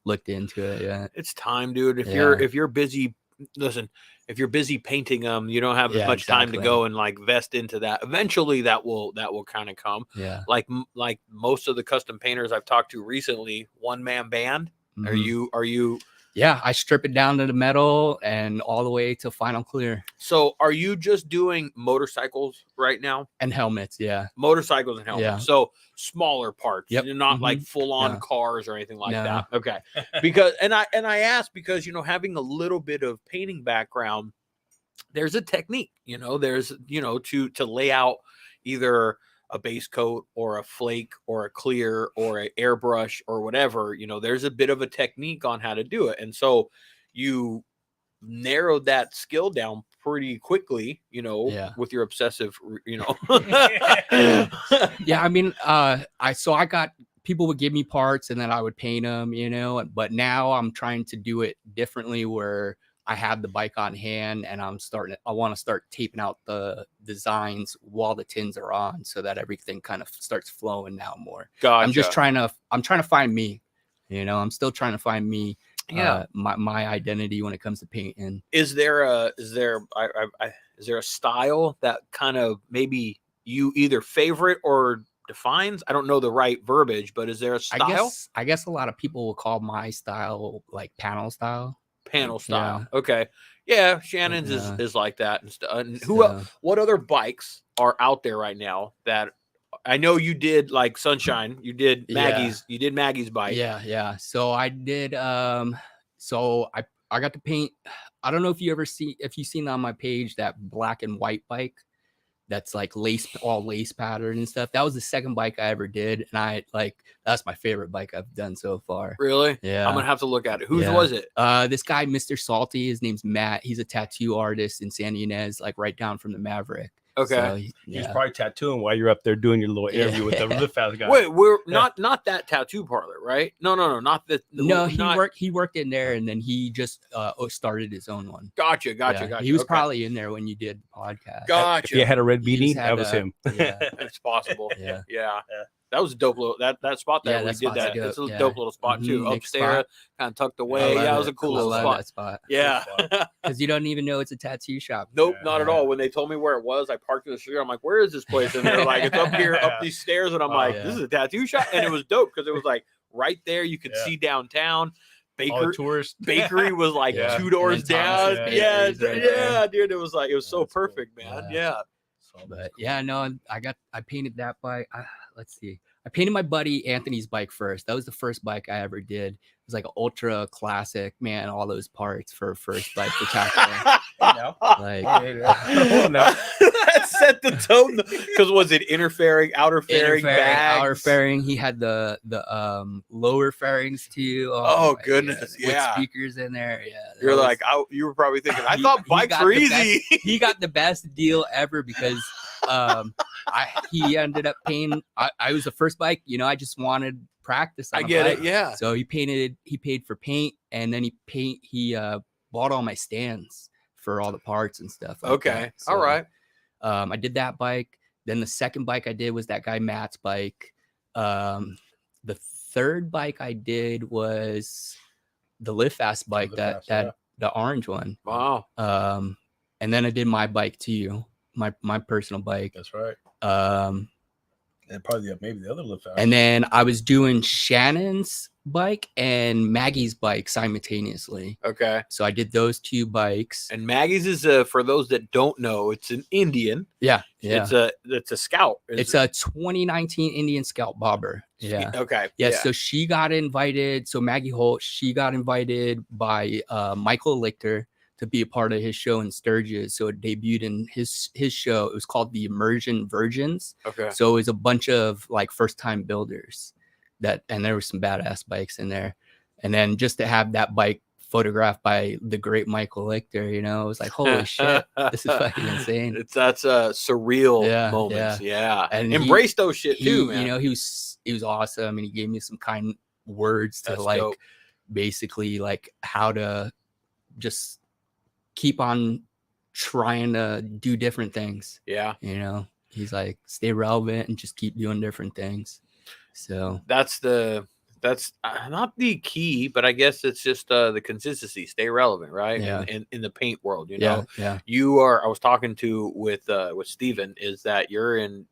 looked into it yet. It's time, dude. If you're busy, listen, if you're busy painting them, you don't have as much time to go and like vest into that. Eventually that will kind of come. Yeah. Like most of the custom painters I've talked to recently, one-man band. Mm-hmm. Are you Yeah, I strip it down to the metal and all the way to final clear. So are you just doing motorcycles right now? And helmets, yeah. Motorcycles and helmets. Yeah. So smaller parts. Yep. Not like full-on cars or anything like that. Okay. Because and I asked because, you know, having a little bit of painting background, there's a technique, you know, there's, you know, to lay out either a base coat or a flake or a clear or an airbrush or whatever, you know, there's a bit of a technique on how to do it. And so you narrowed that skill down pretty quickly, you know, with your obsessive, you know. Yeah. I mean, I got people would give me parts and then I would paint them, you know, but now I'm trying to do it differently where I have the bike on hand and I want to start taping out the designs while the tins are on so that everything kind of starts flowing now more. Gotcha. I'm trying to find me, you know, I'm still trying to find me, my identity when it comes to painting. Is there a style that kind of maybe you either favorite or defines? I don't know the right verbiage, but is there a style? I guess a lot of people will call my style like panel style. Panel style. Yeah. Okay. Yeah. Shannon's is like that and stuff. And what other bikes are out there right now that I know you did like Sunshine, you did Maggie's bike. Yeah. So I did, so I got to paint. I don't know if you've seen on my page that black and white bike that's like all lace pattern and stuff. That was the second bike I ever did, and that's my favorite bike I've done so far. Really? Yeah. I'm gonna have to look at it. Whose was it? This guy, Mr. Salty. His name's Matt. He's a tattoo artist in San Ynez, like right down from the Maverick. Okay. So, He's probably tattooing while you're up there doing your little interview with the Lift Fast guy. Wait, we're not that tattoo parlor, right? No, not that. No, he worked in there, and then he just started his own one. Gotcha. He was probably in there when you did the podcast. Gotcha. If you had a red beanie, that was him. Yeah. It's possible. Yeah. That was a dope little that spot that we did that. It's a dope little spot too. Upstairs, kind of tucked away. Yeah, it was a cool little spot. That spot. Yeah. Because you don't even know it's a tattoo shop. Nope, not at all. When they told me where it was, I parked in the street. I'm like, where is this place? And they're like, it's up here, up these stairs. And I'm like, this is a tattoo shop. And it was dope because it was like right there. You could see downtown. Bakery was like 2 doors down. Yeah, dude. It was so perfect, man. Yeah. But I painted that bike. Let's see. I painted my buddy Anthony's bike first. That was the first bike I ever did. It was like an ultra classic, man. All those parts for a first bike for tackling. That set the tone. Because was it inner fairing, outer fairing, outer fairing? He had the lower fairings too. Oh goodness, with speakers in there. Yeah, you're like, you were probably thinking, I thought bikes were easy. He got the best deal ever because he ended up paying. I was the first bike. I just wanted practice. I get it. Yeah. So he paid for paint, and then he bought all my stands for all the parts and stuff. Okay. So, all right. I did that bike. Then the second bike I did was that guy Matt's bike. The third bike I did was the Lift Fast bike, the orange one. Wow. And then I did my bike too, my personal bike. That's right. And probably maybe the other Lift Fast. And then I was doing Shannon's bike and Maggie's bike simultaneously. Okay. So I did those 2 bikes. And Maggie's is for those that don't know, it's an Indian. Yeah. It's a Scout. It's a 2019 Indian Scout bobber. Yeah. Okay. Yeah. So she got invited. So Maggie Holt, she got invited by Michael Lichter to be a part of his show in Sturgis. So it debuted in his show. It was called the Immersion Virgins. Okay. So it was a bunch of like first time builders and there were some badass bikes in there. And then just to have that bike photographed by the great Michael Lichter, it was like, holy shit, this is fucking insane. That's a surreal moment. Yeah. And embrace those shit too, man. He was awesome. And he gave me some kind words to dope. Basically like how to just keep on trying to do different things. Yeah. He's like, stay relevant and just keep doing different things. So that's not the key, but I guess it's just the consistency, stay relevant, right? Yeah. In the paint world, Yeah. You are, I was talking with Steven, is that you're in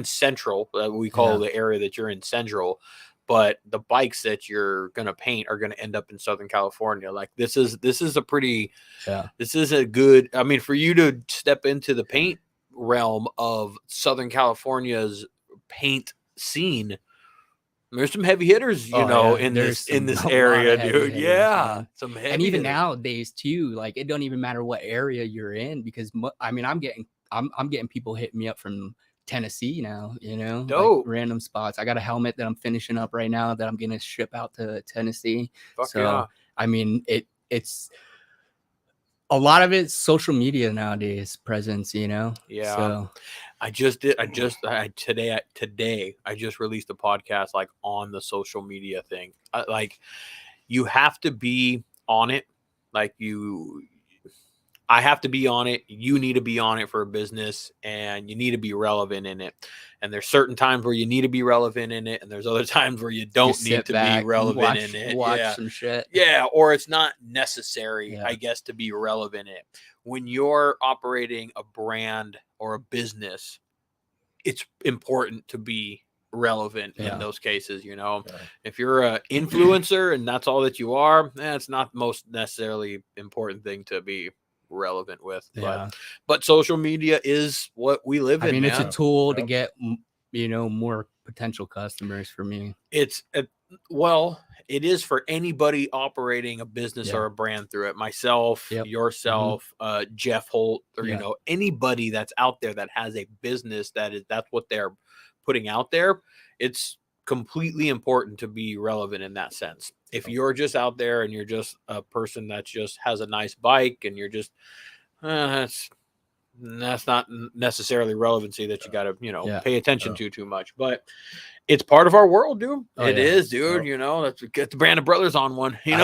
Central, we call the area that you're in Central, but the bikes that you're going to paint are going to end up in Southern California. Like this is a pretty, this is a good, I mean, for you to step into the paint realm of Southern California's paint scene, there's some heavy hitters, in this area, dude. Hitters, some heavy and even hitters. nowadays too, like it don't even matter what area you're in because I'm getting people hitting me up from Tennessee now, dope. Like random spots. I got a helmet that I'm finishing up right now that I'm gonna ship out to Tennessee. I mean, it's a lot of it's social media nowadays presence, Yeah. So today I just released a podcast like on the social media thing. Like you have to be on it. Like I have to be on it. You need to be on it for a business and you need to be relevant in it. And there's certain times where you need to be relevant in it. And there's other times where you don't need to be relevant in it. Watch some shit. Yeah. Or it's not necessary, I guess, to be relevant in it. When you're operating a brand or a business, it's important to be relevant in those cases. If you're an influencer and that's all that you are, it's not the most necessarily important thing to be relevant with. But social media is what we live in. I mean, it's a tool to get more potential customers for me. It's Well, it is for anybody operating a business or a brand through it. Myself, yourself, Jeff Holt, or anybody that's out there that has a business that's what they're putting out there. It's completely important to be relevant in that sense. If you're just out there and you're just a person that just has a nice bike and you're just that's not necessarily relevancy that you got to pay attention to too much, but it's part of our world, dude. It is, dude. Let's get the Brandon Brothers on one. I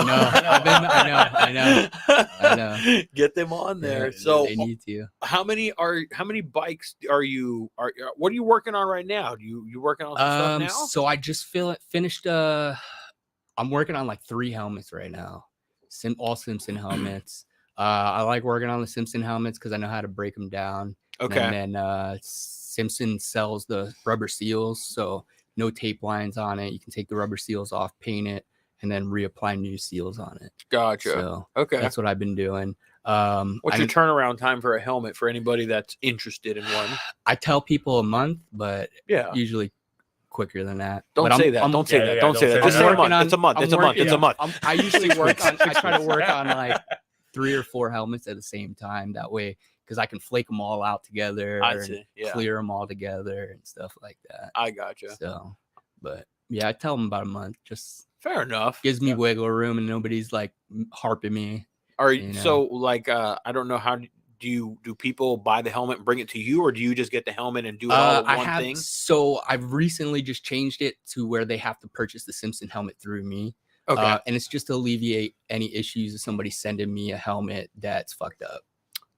know. Get them on there. So they need to. How many bikes are you? What are you working on right now? You working on some stuff now? So I just finished. I'm working on like 3 helmets right now. All Simpson helmets. I like working on the Simpson helmets because I know how to break them down. Okay. And then Simpson sells the rubber seals, so no tape lines on it. You can take the rubber seals off, paint it, and then reapply new seals on it. Gotcha. So okay, that's what I've been doing. What's your turnaround time for a helmet for anybody that's interested in one? I tell people a month, but usually quicker than that. Don't say that. Don't say that. Don't say that. Just say a month. It's a month. It's a month. It's a month. I usually work on. I try to work on like 3 or 4 helmets at the same time. That way, because I can flake them all out together, clear them all together and stuff like that. I gotcha. So, but I tell them about a month. Just fair enough. Gives me wiggle room and nobody's like harping me. So like I don't know, how do people buy the helmet and bring it to you, or do you just get the helmet and do it all in one thing? So I've recently just changed it to where they have to purchase the Simpson helmet through me. Okay. And it's just to alleviate any issues of somebody sending me a helmet that's fucked up.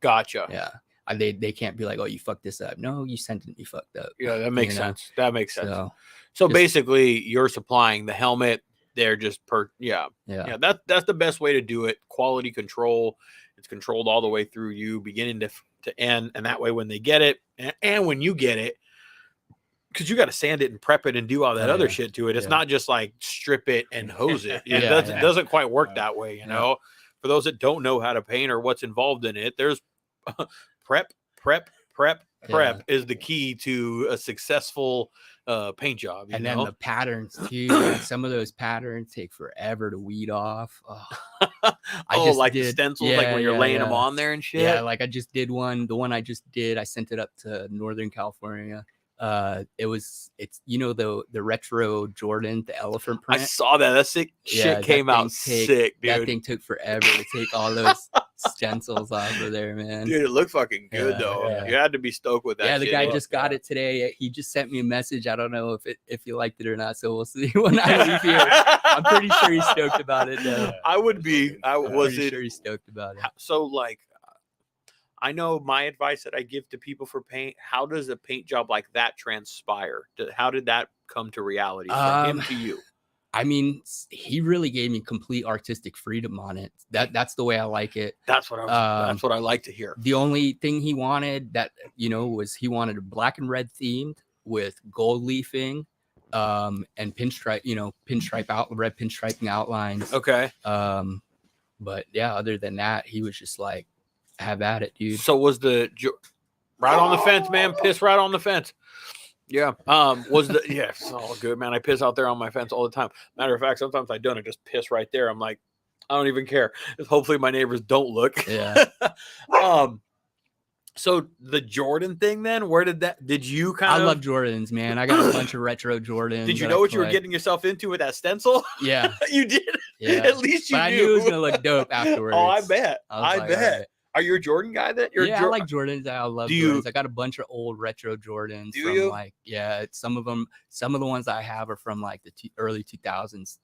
Gotcha. Yeah. They can't be like, oh, you fucked this up. No, you sent it me fucked up. Yeah, that makes sense. That makes sense. So basically you're supplying the helmet. They're just that's the best way to do it. Quality control. It's controlled all the way through you, beginning to end. And that way when they get it and when you get it, because you got to sand it and prep it and do all that other shit to it. It's not just like strip it and hose it. It doesn't quite work that way, you know. For those that don't know how to paint or what's involved in it, there's prep is the key to a successful paint job. And then the patterns too. Some of those patterns take forever to weed off. The stencils, like when you're laying them on there and shit. Yeah, like I just did one. The one I just did, I sent it up to Northern California. It's the retro Jordan, the elephant print. I saw that sick shit came out sick, dude. That thing took forever to take all those stencils off of there, man. Dude, it looked fucking good though. You had to be stoked with that. Yeah, the guy just got it today. He just sent me a message. I don't know if you liked it or not, so we'll see when I leave here. I'm pretty sure he's stoked about it though. I would be. I'm pretty sure he's stoked about it. So like, I know my advice that I give to people for paint. How does a paint job like that transpire? How did that come to reality from him to you? I mean, he really gave me complete artistic freedom on it. That's the way I like it. That's what I like to hear. The only thing he wanted was he wanted a black and red themed with gold leafing, and pinstripe, red pinstriping outlines. Okay. But yeah, other than that, he was just like, have at it, dude. So was right on the fence, man? Piss right on the fence. Yeah. It's all good, man. I piss out there on my fence all the time. Matter of fact, sometimes I don't. I just piss right there. I'm like, I don't even care. Hopefully my neighbors don't look. Yeah. So the Jordan thing, then, did you I love Jordans, man. I got a bunch of retro Jordans. Did you know what you were getting yourself into with that stencil? Yeah. You did? Yeah. At least you knew. I knew it was going to look dope afterwards. Oh, I bet. I bet. Right. Are you a Jordan guy then? I like Jordans. I love Jordans. I got a bunch of old retro Jordans. Some of the ones I have are from like the early 2000s.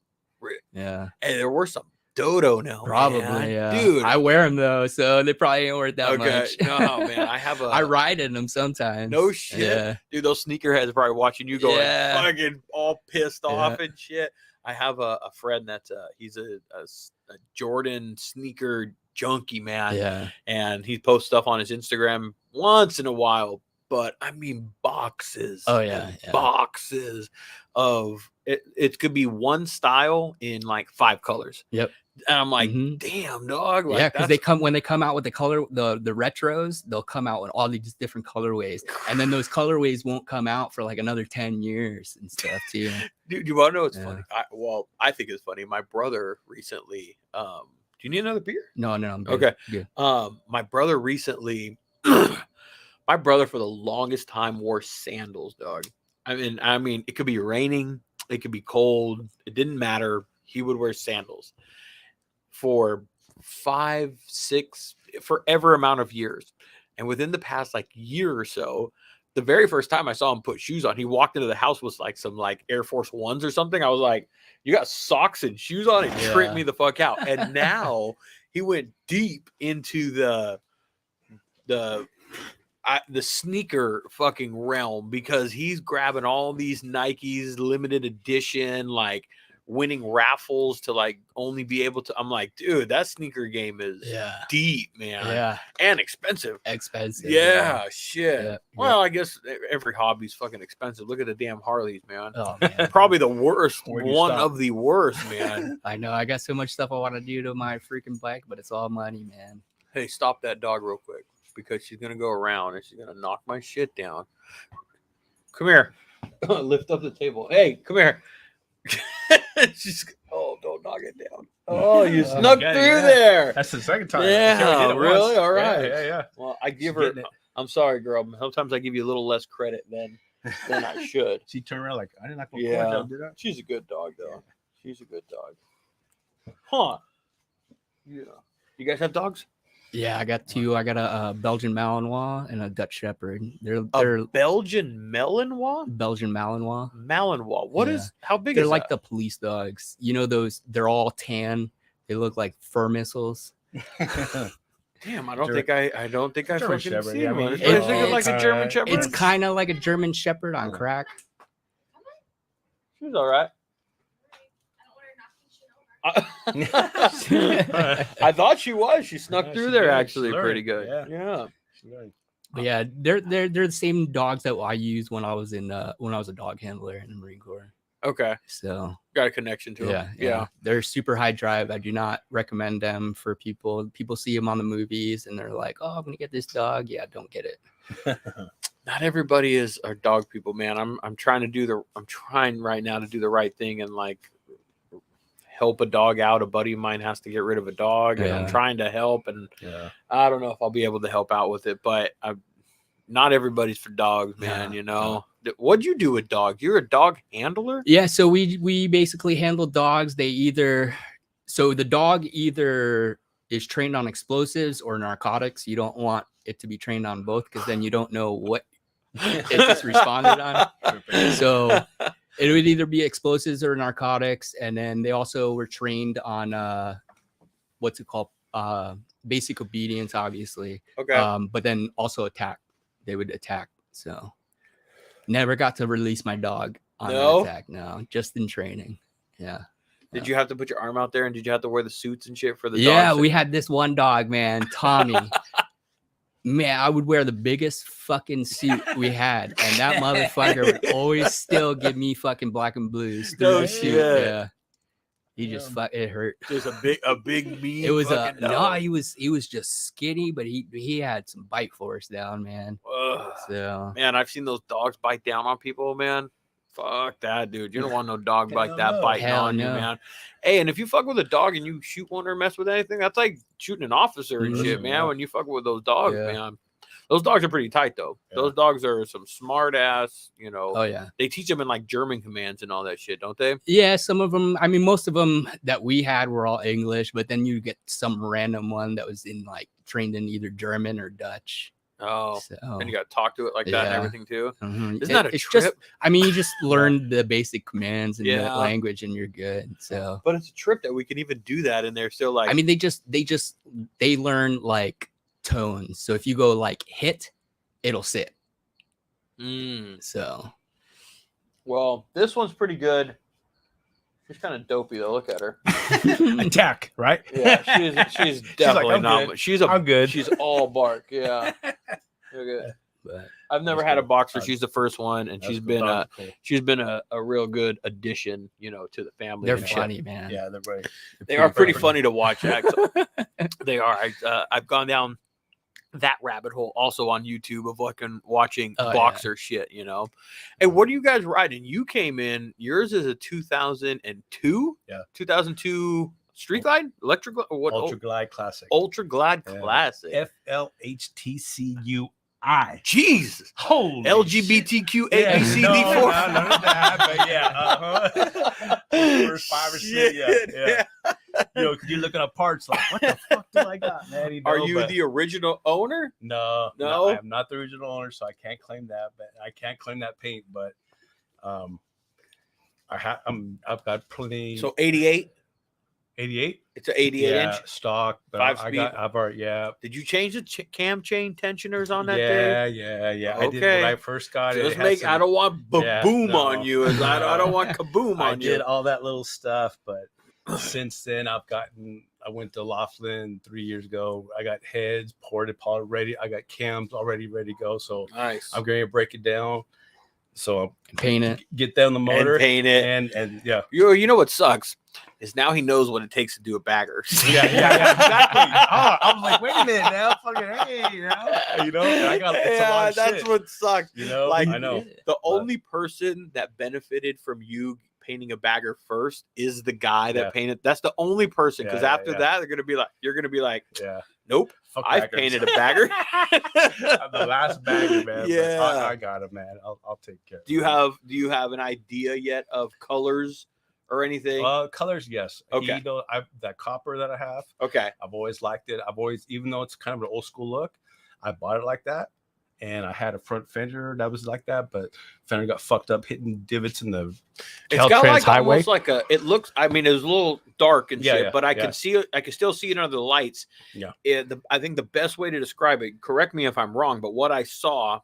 Yeah. Hey, there were some dodo now. Probably, man. Yeah. Dude. I wear them though, so they probably ain't worth that much. No, man. I ride in them sometimes. No shit. Yeah. Dude, those sneakerheads are probably watching you going fucking all pissed off and shit. I have a friend that's he's a Jordan sneaker junkie, man. Yeah. And he posts stuff on his Instagram once in a while, but I mean boxes. Oh yeah. Boxes of it could be one style in like 5 colors. Yep. And I'm like, damn, dog. Like, yeah, because when they come out with the color, the retros, they'll come out with all these different colorways, and then those colorways won't come out for like another 10 years and stuff too. Dude, you want to know what's funny? I think it's funny. My brother recently. Do you need another beer? No, I'm good. Okay. Good. My brother recently. My brother for the longest time wore sandals, dog. I mean, it could be raining, it could be cold, it didn't matter. He would wear sandals for 5, 6, forever amount of years. And within the past like year or so, the very first time I saw him put shoes on, he walked into the house with like some like Air Force Ones or something. I was like, you got socks and shoes on? It tripped me the fuck out. And now he went deep into the sneaker fucking realm, because he's grabbing all these Nikes limited edition, like winning raffles to like only be able to. I'm like, dude, that sneaker game is deep, man. Yeah. And expensive. Yeah. Shit. Yeah. Well, I guess every hobby's fucking expensive. Look at the damn Harleys, man. Oh, man. Probably the worst. One of the worst, man. I know. I got so much stuff I want to do to my freaking bike, but it's all money, man. Hey, stop that dog real quick, because she's gonna go around and she's gonna knock my shit down. Come here. Lift up the table. Hey, come here. Don't knock it down. Oh, you snuck through there. That's the second time. Yeah, really? All right. Yeah. Well, I give her. I'm sorry, girl. Sometimes I give you a little less credit than I should. She turned around like, I didn't know. Yeah. She's a good dog, though. She's a good dog. Huh? Yeah. You guys have dogs? Yeah, I got 2. I got a Belgian Malinois and a Dutch Shepherd. They're Belgian Malinois? Belgian Malinois. Malinois. What is? How big they're is like that? the police dogs. You know those? They're all tan. They look like fur missiles. Damn, I don't think I fucking Shepherd, see yeah, I one. mean, Is it like a German Shepherd? It's kind of like a German Shepherd on crack. She's all right. I thought she was. She snuck through there actually pretty good. Yeah. But yeah, they're the same dogs that I used when I was a dog handler in the Marine Corps. Okay. So got a connection to them. Yeah. They're super high drive. I do not recommend them for people. People see them on the movies and they're like, "Oh, I'm gonna get this dog." Yeah, don't get it. Not everybody are dog people, man. I'm trying right now to do the right thing and like help a dog out. A buddy of mine has to get rid of a dog, and I'm trying to help, and I don't know if I'll be able to help out with it, but not everybody's for dogs, man. You know, what'd you do with dogs? You're a dog handler? Yeah, so we basically handle dogs. The dog either is trained on explosives or narcotics. You don't want it to be trained on both, because then you don't know what it just responded on. So it would either be explosives or narcotics. And then they also were trained on what's it called? Basic obedience, obviously. Okay. But then also attack. They would attack. So never got to release my dog on an attack. No, just in training. Yeah. Did you have to put your arm out there, and did you have to wear the suits and shit for the dogs? Yeah, we had this one dog, man, Tommy. Man, I would wear the biggest fucking suit we had, and that motherfucker would always still give me fucking black and blues. No shit. Yeah. He just it hurt. Just a big mean. It was he was just skinny, but he had some bite force down, man. So man, I've seen those dogs bite down on people, man. Fuck that, dude. You don't want no dog like that biting on you, man. Hey, and if you fuck with a dog and you shoot one or mess with anything, that's like shooting an officer and shit, man. When you fuck with those dogs, man. Those dogs are pretty tight, though. Yeah. Those dogs are some smart ass, you know. Oh, yeah. They teach them in like German commands and all that shit, don't they? Yeah, some of them. I mean, most of them that we had were all English, but then you get some random one that was in like trained in either German or Dutch. Oh, so, and you got to talk to it like that and everything too. Mm-hmm. Isn't that a it's trip? Just, I mean, you just learn the basic commands and the language, and you're good. So, but it's a trip that we can even do that, and they're still like. I mean, they learn like tones. So if you go like hit, it'll sit. So, well, this one's pretty good. She's kind of dopey though. Look at her. Attack, right? Yeah, she's definitely not. I'm good. She's all bark. Yeah. Look at But I've never had a boxer. She's the first one, and she's been a real good addition, to the family. They're funny, man. Yeah, they are pretty funny to watch. Actually, they are. I've gone down that rabbit hole also on YouTube of watching boxer shit. Hey, what are you guys riding? You came in. Yours is a 2002. Yeah, 2002 Street Glide, Electric Glide, what? Ultra Glide Classic. Ultra Glide Classic. FLHTCUI. Jeez. Holy LGBTQ ABCD4. None of that, but First 5 or 6. Yeah. You're looking at parts like, what the fuck do I got, man? Are you the original owner? No, I am not the original owner, so I can't claim that. But I can't claim that paint. But I've got plenty. So 88. 88. It's an 88 inch stock. 5-speed. I've already. Did you change the cam chain tensioners on that? Yeah. Okay. I did when I first got it. I don't want boom on you. I don't want kaboom on you. I did all that little stuff, but since then I went to Laughlin 3 years ago. I got heads ported ready. I got cams already ready to go. So nice. I'm going to break it down. So paint it, get down the motor, and paint it, and yeah. You know what sucks is now he knows what it takes to do a bagger. Yeah, exactly. I was like, wait a minute now, fucking hey, and I got it's a lot of that's shit. what sucks. I know the only person that benefited from you painting a bagger first is the guy that painted. That's the only person, because after that you're gonna be like, nope. I've painted a bagger. I'm the last bagger, man. Yeah, I got it, man. I'll take care. Do you have an idea yet of colors or anything? Colors, yes. Okay. That copper that I have. Okay. I've always liked it. Even though it's kind of an old school look, I bought it like that. And I had a front fender that was like that, but fender got fucked up hitting divots in the Caltrans highway. Almost like it looks. I mean, it was a little dark and shit, but I can see it. I can still see it under the lights. Yeah. I think the best way to describe it, correct me if I'm wrong, but what I saw,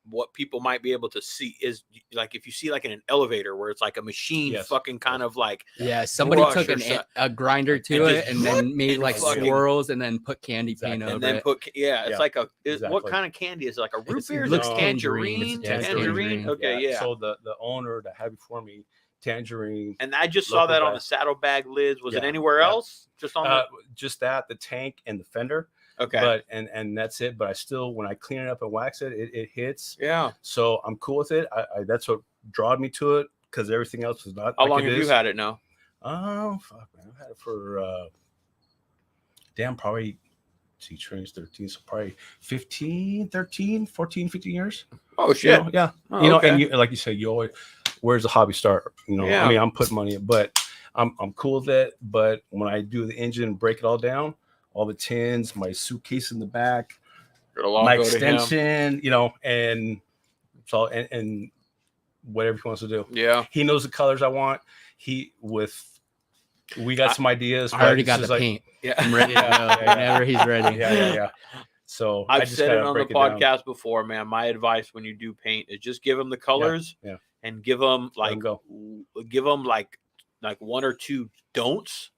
what people might be able to see is like if you see like in an elevator where it's like a machine fucking kind of like somebody took a grinder to it and then made like swirls and then put candy paint over and then it. It's like what kind of candy is it? Like a root beer? It looks tangerine. Tangerine. Okay, yeah. So the owner that had before me, tangerine, and I just saw that on the saddlebag lids. Was it anywhere else? Just on the tank and the fender. Okay. But and that's it. But I still, when I clean it up and wax it, it hits. Yeah. So I'm cool with it. I that's what drawed me to it, because everything else is not. How long have you had it now? Oh fuck, man! I've had it for probably 13, so probably 15 years. Oh shit. Yeah. Oh, and like you said, you always, where's the hobby start? I mean, I'm putting money in, but I'm cool with it. But when I do the engine, break it all down, all the tins, my suitcase in the back, my extension, and so and whatever he wants to do. Yeah, he knows the colors I want. We got some ideas. I already got the paint. Yeah, I'm ready to go whenever he's ready. Yeah. So I've said it on the podcast before, man. My advice when you do paint is just give them the colors, and give them like one or two don'ts.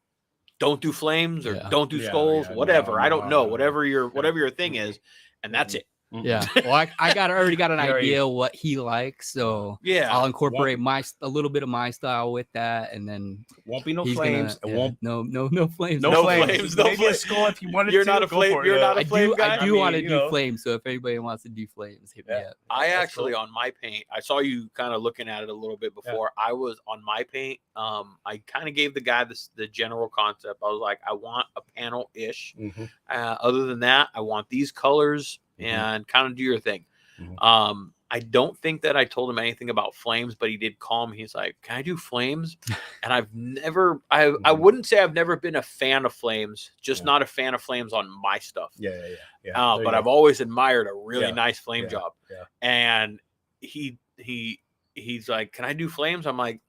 Don't do flames or don't do skulls, whatever. I don't know, whatever your thing is, and that's it. Yeah. Well, I already got an idea what he likes, so I'll incorporate a little bit of my style with that, and then won't be no flames. It won't no flames. No flames. Maybe a skull if you wanted You're to. Not a flame. You're not a flame guy. I do want to do flames, so if anybody wants to do flames, hit me up. I actually on my paint, I saw you kind of looking at it a little bit before. I was on my paint. I kind of gave the guy the general concept. I was like, I want a panel ish. Other than that, I want these colors. And kind of do your thing. I don't think that I told him anything about flames, but he did call me. He's like, "Can I do flames?" And I wouldn't say I've never been a fan of flames, just not a fan of flames on my stuff. Yeah. But I've always admired a really nice flame job. Yeah. And he's like, "Can I do flames?" I'm like,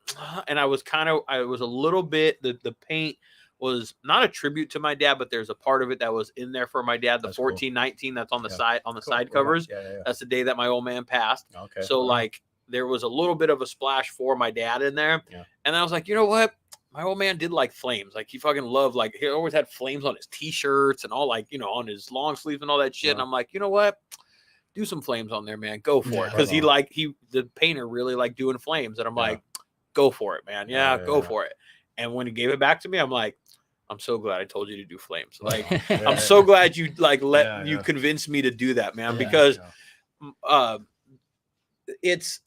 and I was a little bit the paint was not a tribute to my dad, but there's a part of it that was in there for my dad. The 1419 that's on the side covers. That's the day that my old man passed. Okay. So like there was a little bit of a splash for my dad in there. And I was like, you know what? My old man did like flames. Like he fucking loved, like he always had flames on his t-shirts and all, like, on his long sleeves and all that shit. And I'm like, you know what? do some flames on there, man. Go for it. Right Because the painter really liked doing flames. And I'm like, go for it, man. Yeah, go for it. And when he gave it back to me, I'm like, I'm so glad I told you to do flames. Like, I'm so glad you convinced me to do that, man. Because it's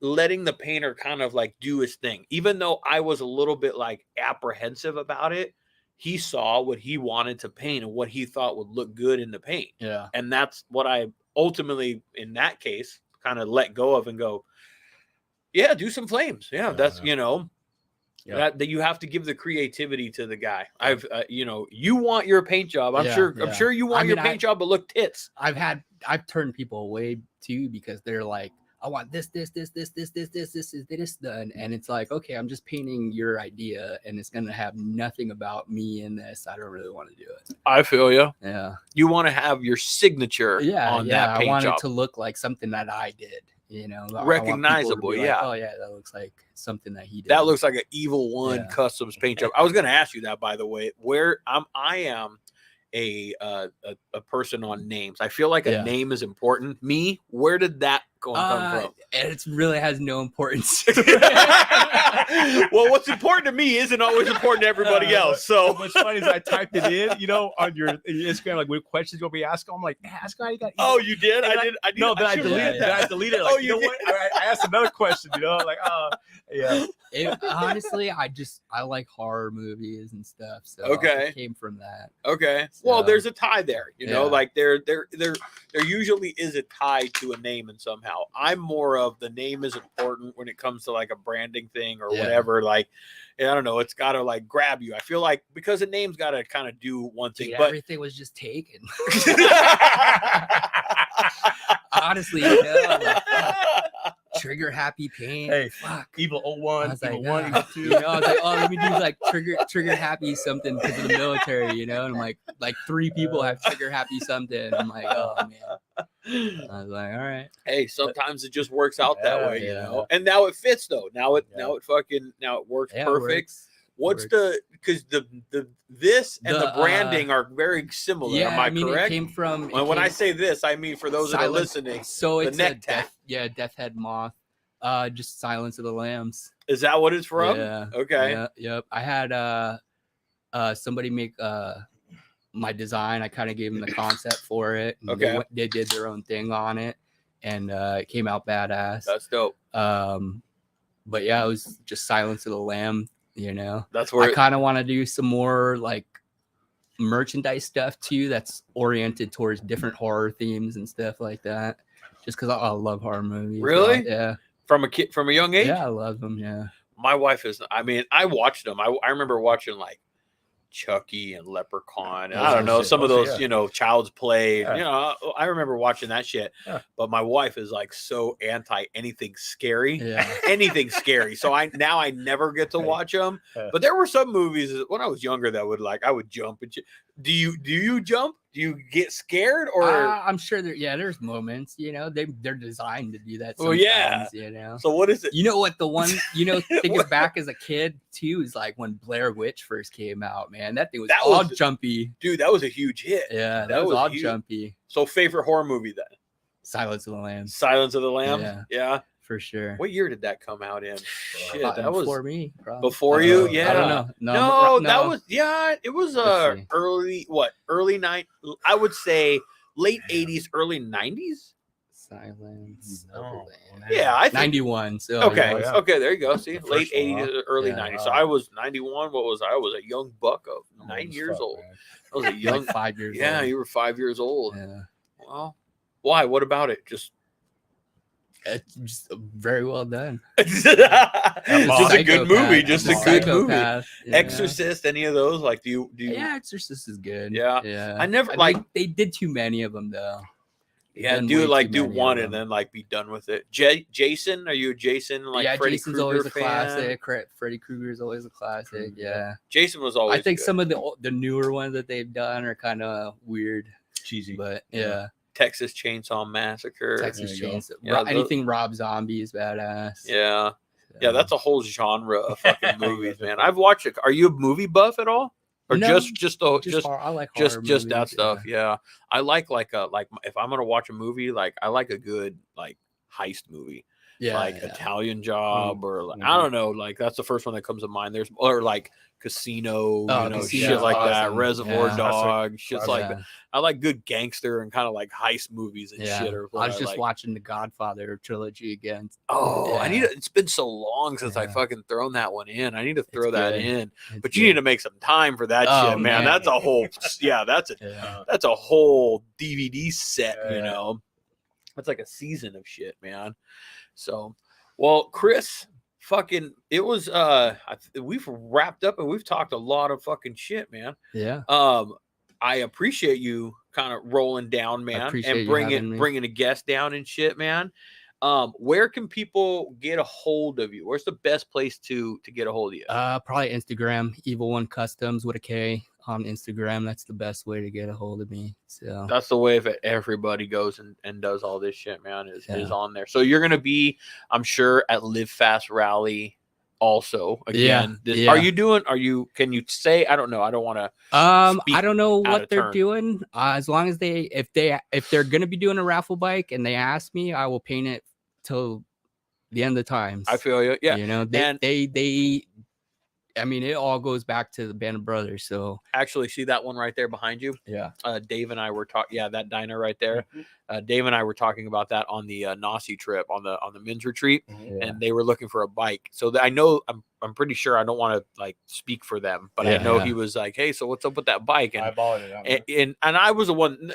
letting the painter kind of like do his thing. Even though I was a little bit like apprehensive about it, he saw what he wanted to paint and what he thought would look good in the paint. Yeah. And that's what I ultimately, in that case, kind of let go of and go, yeah, do some flames. Yeah, that's, that you have to give the creativity to the guy. I've, you want your paint job. I'm sure you want your paint job, but look, tits. I've turned people away too because they're like, I want this done. And it's like, okay, I'm just painting your idea and it's going to have nothing about me in this. I don't really want to do it. I feel you. Yeah. You want to have your signature on that paint I want job. it to look like something that I did, recognizable. Like, oh yeah, that looks like something that he did. That looks like an Evil One Customs paint job. I was going to ask you that, by the way, where I am a person on names. I feel like a name is important. Where did that come from? And it really has no importance. Well, what's important to me isn't always important to everybody else. So what's funny is I typed it in, on your Instagram, like what questions you'll be asking. I'm like, ask how you got. Oh, you did? I did. No, then I deleted that. I deleted it. Like, you know what? I asked another question. Like, honestly, I like horror movies and stuff. So it came from that. Okay. So, well, there's a tie there. Like there usually is a tie to a name, and somehow I'm more of the name is important when it comes to like a branding thing or whatever. Like, I don't know, it's got to like grab you. I feel like because a name's got to kind of do one thing, but everything was just taken. Honestly, trigger happy paint. Hey, Evil 01, Evil 1, Evil 2. I was like, oh, let me do like trigger happy something because of the military, and I'm like 3 people have trigger happy something. I'm like, oh man. I was like, all right. Hey, sometimes it just works out that way, And now it fits though. Now it works perfect. What's because this and the branding are very similar. Am I correct? It came from. When I say this, I mean for those that are listening. So it's the neck tag. Death Head Moth. Just Silence of the Lambs. Is that what it's from? Yeah. Okay. Yep. I had somebody make my design. I kind of gave them the concept for it. And they did their own thing on it, and it came out badass. That's dope. But yeah, it was just Silence of the Lamb. That's where I kind of want to do some more like merchandise stuff too. That's oriented towards different horror themes and stuff like that. Just because I love horror movies. Really? Yeah. From a young age? Yeah, I love them. Yeah. My wife is. I mean, I watched them. I remember watching like Chucky and Leprechaun. And I don't know, some of those, Child's Play. Yeah. I remember watching that shit. Yeah. But my wife is like so anti anything scary. Yeah. Anything scary. So I never get to watch them. But there were some movies when I was younger that I would jump. And do you jump? Do you get scared or? I'm sure there's moments, they're designed to do that. Well, yeah. So what is it? You know what? The one, thinking back as a kid too is like when Blair Witch first came out, man. That thing was all jumpy. Dude, that was a huge hit. Yeah, that was all jumpy. So favorite horror movie then? Silence of the Lambs. Silence of the Lambs? Yeah. For sure. What year did that come out in? Shit, that was before me. Probably. Before you? Yeah. I don't know. No, that was it was early I would say late 80s, early 90s. Silence. Yeah, I think 91. So okay, okay, there you go. See, late 80s, early 90s. So I was 91. What was I? I was a young buck of 9 years old. I was a young 5 years old. Yeah, you were 5 years old. Yeah. Well, why? What about it? It's just very well done. Just a good movie. Just a good movie. Yeah. Exorcist, any of those? Like, do you? Yeah, Exorcist is good. Yeah. I never they did too many of them though. Yeah, do one and then be done with it. Jason, are you a Jason Freddy Jason's Krueger always a fan? classic. Freddy Krueger is always a classic. Yeah. Jason was always. I think good. some of the newer ones that they've done are kind of weird, cheesy, but yeah. Texas Chainsaw Massacre. Texas Chainsaw. Anything Rob Zombie is badass. Yeah, that's a whole genre of fucking movies, man. I've watched it. Are you a movie buff at all? Or No, I like just movies, that stuff. Yeah. I like if I'm gonna watch a movie, like I like a good like heist movie. Like Italian Job or like, I don't know, like that's the first one that comes to mind. There's or like Casino, shit like that, Reservoir Dogs, shit like that. I like good gangster and kind of like heist movies and shit. Or I was just watching the Godfather trilogy again. Oh, I need it's been so long since I fucking thrown that one in. I need to throw that in. But you need to make some time for that shit, man. That's a whole that's a whole DVD set, That's like a season of shit, man. So, well, Chris, fucking, it was we've wrapped up and we've talked a lot of fucking shit, man. Yeah. I appreciate you kind of rolling down, man, and bringing a guest down and shit, man. Where can people get a hold of you? Where's the best place to get a hold of you? Probably Instagram, Evil One Customs with a K on Instagram. That's the best way to get a hold of me. So that's the way that everybody goes and does all this shit, man, is on there. So you're gonna be, I'm sure, at Live Fast Rally also again. Can you say, I don't know, I don't want to I don't know what they're doing. As long as if they're gonna be doing a raffle bike and they ask me, I will paint it till the end of times. I feel you. Yeah. I mean, it all goes back to the Band of Brothers. So actually, see that one right there behind you? Yeah. Dave and I were talking. Yeah, that diner right there. Dave and I were talking about that on the Nasi trip on the men's retreat, and they were looking for a bike. So I know I'm pretty sure, I don't want to like speak for them, but I know he was like, "Hey, so what's up with that bike?" And and I was the one,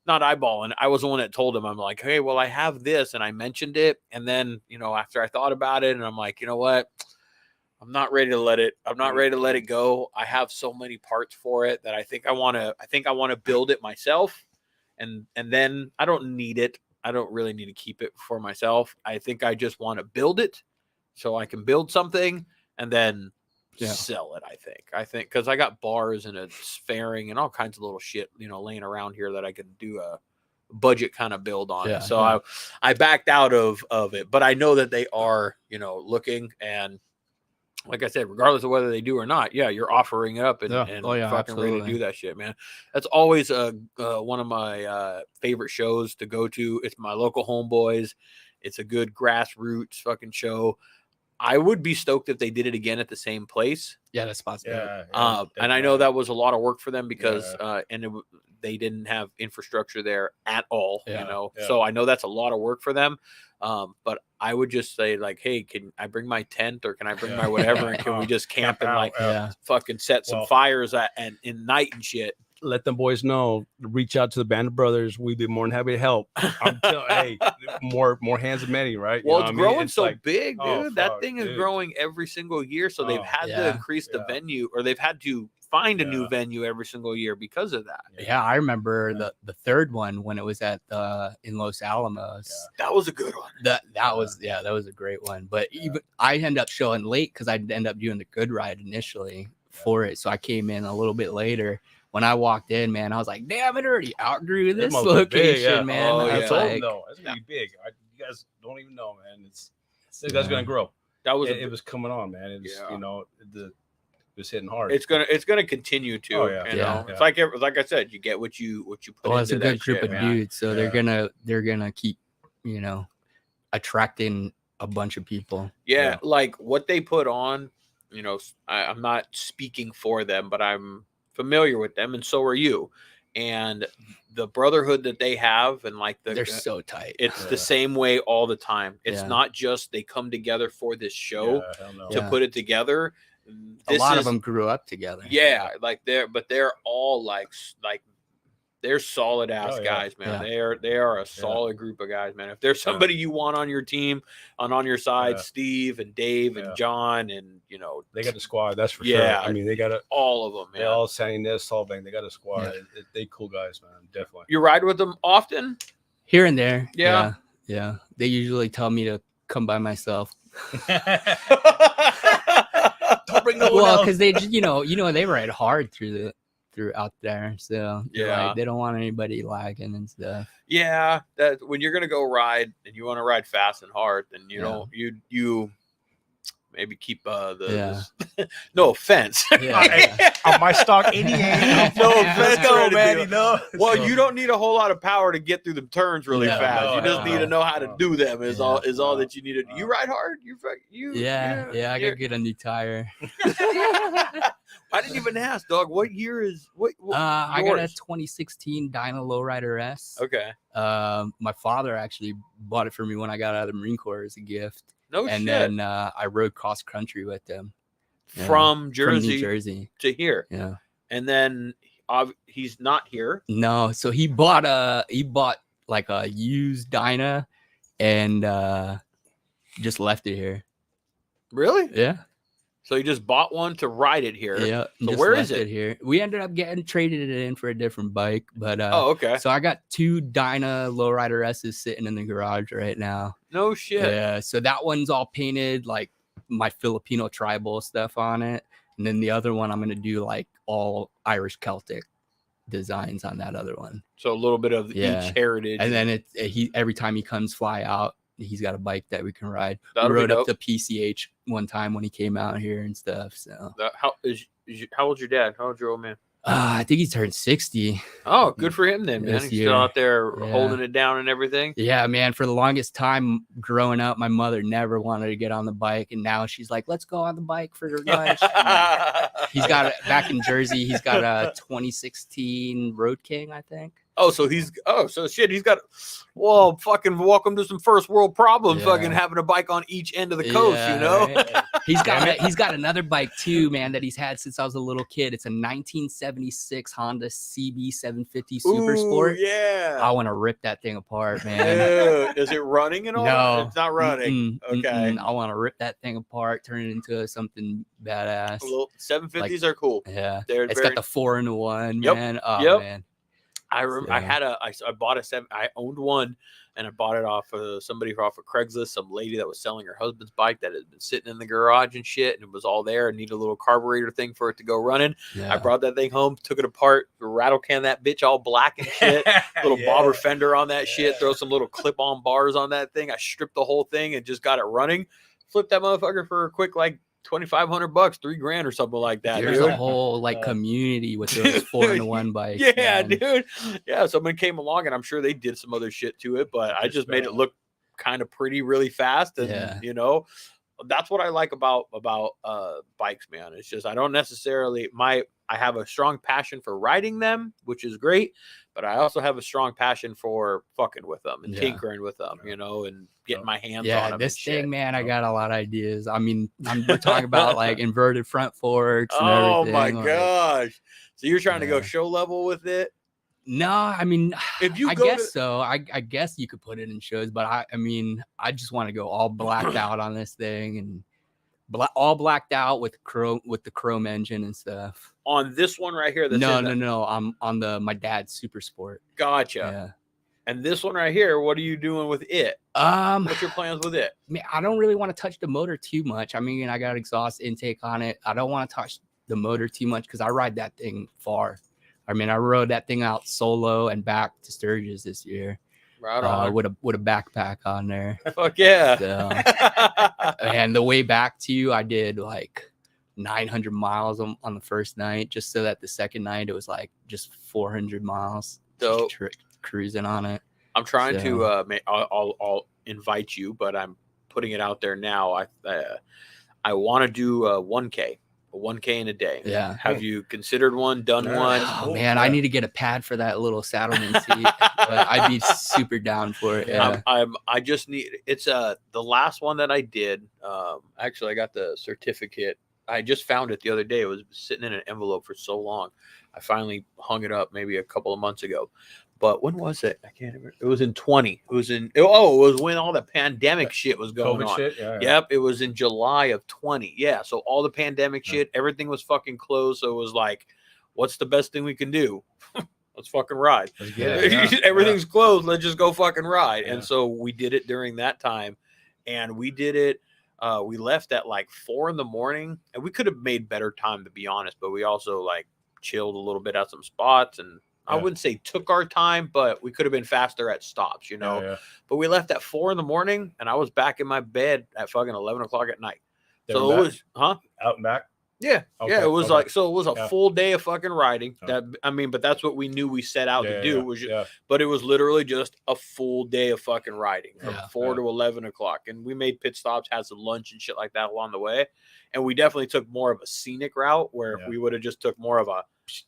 not eyeballing. I was the one that told him. I'm like, "Hey, well, I have this," and I mentioned it, and then after I thought about it, and I'm like, you know what? I'm not ready to let it go. I have so many parts for it that I think I want to build it myself. And then I don't need it. I don't really need to keep it for myself. I think I just want to build it so I can build something and then sell it. I think because I got bars and a fairing and all kinds of little shit, laying around here that I could do a budget kind of build on it. So I backed out of it, but I know that they are, looking, and like I said, regardless of whether they do or not, you're offering it up and fucking absolutely ready to do that shit, man. That's always one of my favorite shows to go to. It's my local homeboys. It's a good grassroots fucking show. I would be stoked if they did it again at the same place. Yeah, that's possible. And I know that was a lot of work for them because they didn't have infrastructure there at all. So I know that's a lot of work for them. But I would just say, like, hey, can I bring my tent or can I bring my whatever, and can we just camp and fucking set some fires and in night and shit? Let them boys know. Reach out to the Band of Brothers. We'd be more than happy to help. I'm telling, hey, more hands of many, right? Well, it's growing so big, dude. That thing is growing every single year. So they've had to increase the venue, or they've had to find a new venue every single year because of that. Yeah, I remember the third one when it was at in Los Alamos. That was a good one. That was a great one. But even I ended up showing late because I ended up doing the good ride initially for it. So I came in a little bit later. When I walked in, man, I was like, "Damn, it already outgrew this location, man." Oh, I told him though, it's gonna be big. You guys don't even know, man. It's gonna grow. That was it was coming on, man. It was it was hitting hard. It's gonna continue to. It's like I said, you get what you put. Well, it's a good group of dudes, so they're gonna keep attracting a bunch of people. Yeah, like what they put on. I'm not speaking for them, but I'm familiar with them, and so are you. And the brotherhood that they have, and like they're so tight. It's the same way all the time. It's not just they come together for this show to put it together. A lot of them grew up together. Yeah, like they're all like they're solid ass guys, man. They are a solid group of guys, man. If there's somebody you want on your team, on your side, Steve and Dave and John, and they got the squad. That's for sure. I mean, they got all of them, man. They all saying this, all bang. They got a squad. They cool guys, man. Definitely. You ride with them often? Here and there. Yeah. They usually tell me to come by myself. Don't bring no one else. Because they, they ride hard throughout there, so they don't want anybody lagging and stuff. Yeah, that when you're gonna go ride and you want to ride fast and hard, then you maybe keep no offense. On my stock 88. No offense, man. You know. Well, you don't need a whole lot of power to get through the turns really fast. No, you just need to know how to do them. Is all that you need to do. You ride hard. I gotta get a new tire. I didn't even ask, dog. What year is what? I got a 2016 Dyna Lowrider S. Okay. My father actually bought it for me when I got out of the Marine Corps as a gift. No and shit. then I rode cross country with him from New Jersey to here. Yeah. And then he's not here. No, so he bought like a used Dyna and just left it here. Really? Yeah. So he just bought one to ride it here. Yeah. So where is it? Here? We ended up traded it in for a different bike, but okay. So I got 2 Dyna Lowrider S's sitting in the garage right now. No shit. Yeah. So that one's all painted like my Filipino tribal stuff on it, and then the other one I'm gonna do like all Irish Celtic designs on that other one. So a little bit of each heritage. And then every time he comes fly out, he's got a bike that we can ride. That'll we rode be up to PCH one time when he came out here and stuff. So how old's your dad? How old's your old man? I think he turned 60. Oh, good for him then, man. He's still out there holding it down and everything. Yeah, man. For the longest time growing up, my mother never wanted to get on the bike, and now she's like, "Let's go on the bike for lunch." He's got back in Jersey. He's got a 2016 Road King, I think. Oh, so he's got fucking welcome to some first world problems, fucking having a bike on each end of the coast, you know? Right. He's got another bike too, man, that he's had since I was a little kid. It's a 1976 Honda CB 750 Super Sport. Yeah. I want to rip that thing apart, man. Yeah. Is it running and all? No. It's not running. Okay. I want to rip that thing apart, turn it into something badass. Well, 750s are cool. Yeah. It's got the 4-in-1, Yep. man. Oh, Yep. man. I bought I owned one, and I bought it off of somebody off of Craigslist, some lady that was selling her husband's bike that had been sitting in the garage and shit, and it was all there and needed a little carburetor thing for it to go running. Yeah. I brought that thing home, took it apart, rattle can that bitch all black and shit, little bobber fender on that shit, throw some little clip-on bars on that thing. I stripped the whole thing and just got it running. Flipped that motherfucker for a quick like $2,500, $3,000 or something like that. There's a whole community with those 4-in-1 bikes. Yeah, man. Dude. Yeah, someone came along and I'm sure they did some other shit to it, but I just made it look kind of pretty really fast. And you know, that's what I like about bikes, man. It's just I don't necessarily I have a strong passion for riding them, which is great, but I also have a strong passion for fucking with them and tinkering with them, you know, and getting my hands on them. Yeah, this thing, man, I got a lot of ideas. I mean, we're talking about like inverted front forks and everything. Oh my gosh. So you're trying to go show level with it? No, I mean, if you I guess so. I guess you could put it in shows, but I mean, I just want to go all blacked out on this thing and all blacked out with the chrome engine and stuff. On this one right here. No. I'm on my dad's Super Sport. Gotcha. Yeah. And this one right here, what are you doing with it? What's your plans with it? I don't really want to touch the motor too much. I mean, I got exhaust intake on it. I don't want to touch the motor too much because I ride that thing far. I mean, I rode that thing out solo and back to Sturgis this year. Right on. With a backpack on there. Fuck yeah. So, and the way back to you, I did like 900 miles on the first night, just so that the second night it was like just 400 miles. So cruising on it. I'm trying to I'll invite you, but I'm putting it out there now. I want to do a 1K in a day. Yeah. Have you considered one, done one? Oh man, I need to get a pad for that little saddleman seat. But I'd be super down for it. Yeah. I just need it's the last one that I did. Actually I got the certificate. I just found it the other day. It was sitting in an envelope for so long. I finally hung it up maybe a couple of months ago. But when was it? I can't remember. It was in 20. It was when all the pandemic shit was going COVID on. Shit? Yeah. Yep. It was in July of 20. Yeah. So all the pandemic shit, everything was fucking closed. So it was like, what's the best thing we can do? Let's fucking ride. Everything's closed. Let's just go fucking ride. Yeah. And so we did it during that time. And we did it. We left at like 4 a.m. and we could have made better time, to be honest. But we also like chilled a little bit at some spots and I wouldn't say took our time, but we could have been faster at stops, you know. But we left at 4 a.m. and I was back in my bed at fucking 11 o'clock at night. So it was, out and back. Yeah, Okay, yeah, it was like, so it was a Yeah. full day of fucking riding. Oh. That, I mean, but that's what we knew we set out to do. Was yeah. But it was literally just a full day of fucking riding from Yeah. 4 to 11 o'clock, and we made pit stops, had some lunch and shit like that along the way, and we definitely took more of a scenic route where if we would have just took more of a,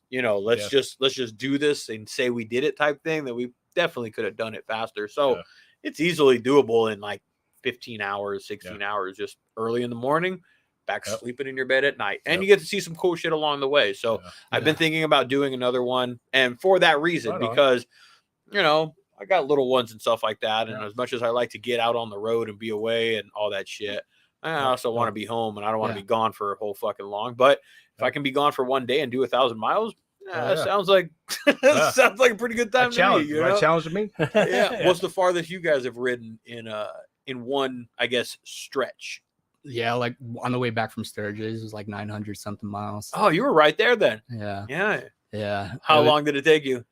you know, let's just do this and say we did it type thing, that we definitely could have done it faster. So it's easily doable in like 15 hours, 16 hours, just early in the morning. Back sleeping in your bed at night, and you get to see some cool shit along the way. So I've been thinking about doing another one, and for that reason, because you know, I got little ones and stuff like that, and as much as I like to get out on the road and be away and all that shit, I also want to be home, and I don't want to be gone for a whole fucking long. But if I can be gone for one day and do 1,000 miles, sounds like sounds like a pretty good time to me. You know? Challenge me. What's the farthest you guys have ridden in one, I guess, stretch? Yeah, like on the way back from Sturgis, it was like 900 something miles. Oh, you were right there then. Yeah. How long did it take you?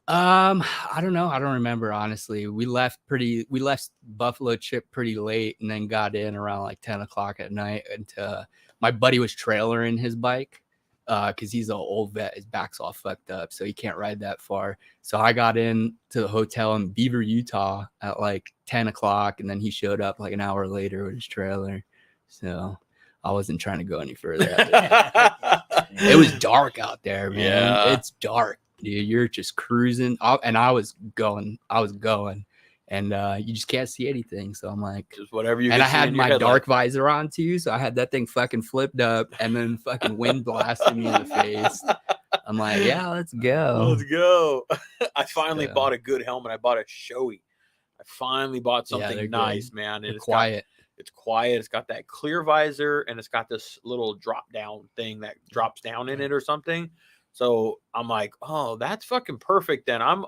I don't know. I don't remember, honestly. We left Buffalo Chip pretty late, and then got in around like 10 o'clock at night. And my buddy was trailering his bike because he's an old vet. His back's all fucked up, so he can't ride that far. So I got in to the hotel in Beaver, Utah at like 10 o'clock, and then he showed up like an hour later with his trailer. So I wasn't trying to go any further. It was dark out there, man. Yeah. It's dark, dude. You're just cruising. And I was going, and you just can't see anything. So I'm like, just whatever you. And I had my dark visor on too, so I had that thing fucking flipped up, and then fucking wind blasting me in the face. I'm like, yeah, let's go. Let's go. I finally bought a good helmet. I bought a Shoei. I finally bought something nice, man. And it's quiet. It's quiet. It's got that clear visor, and it's got this little drop down thing that drops down in it or something. So I'm like, oh, that's fucking perfect. Then I'm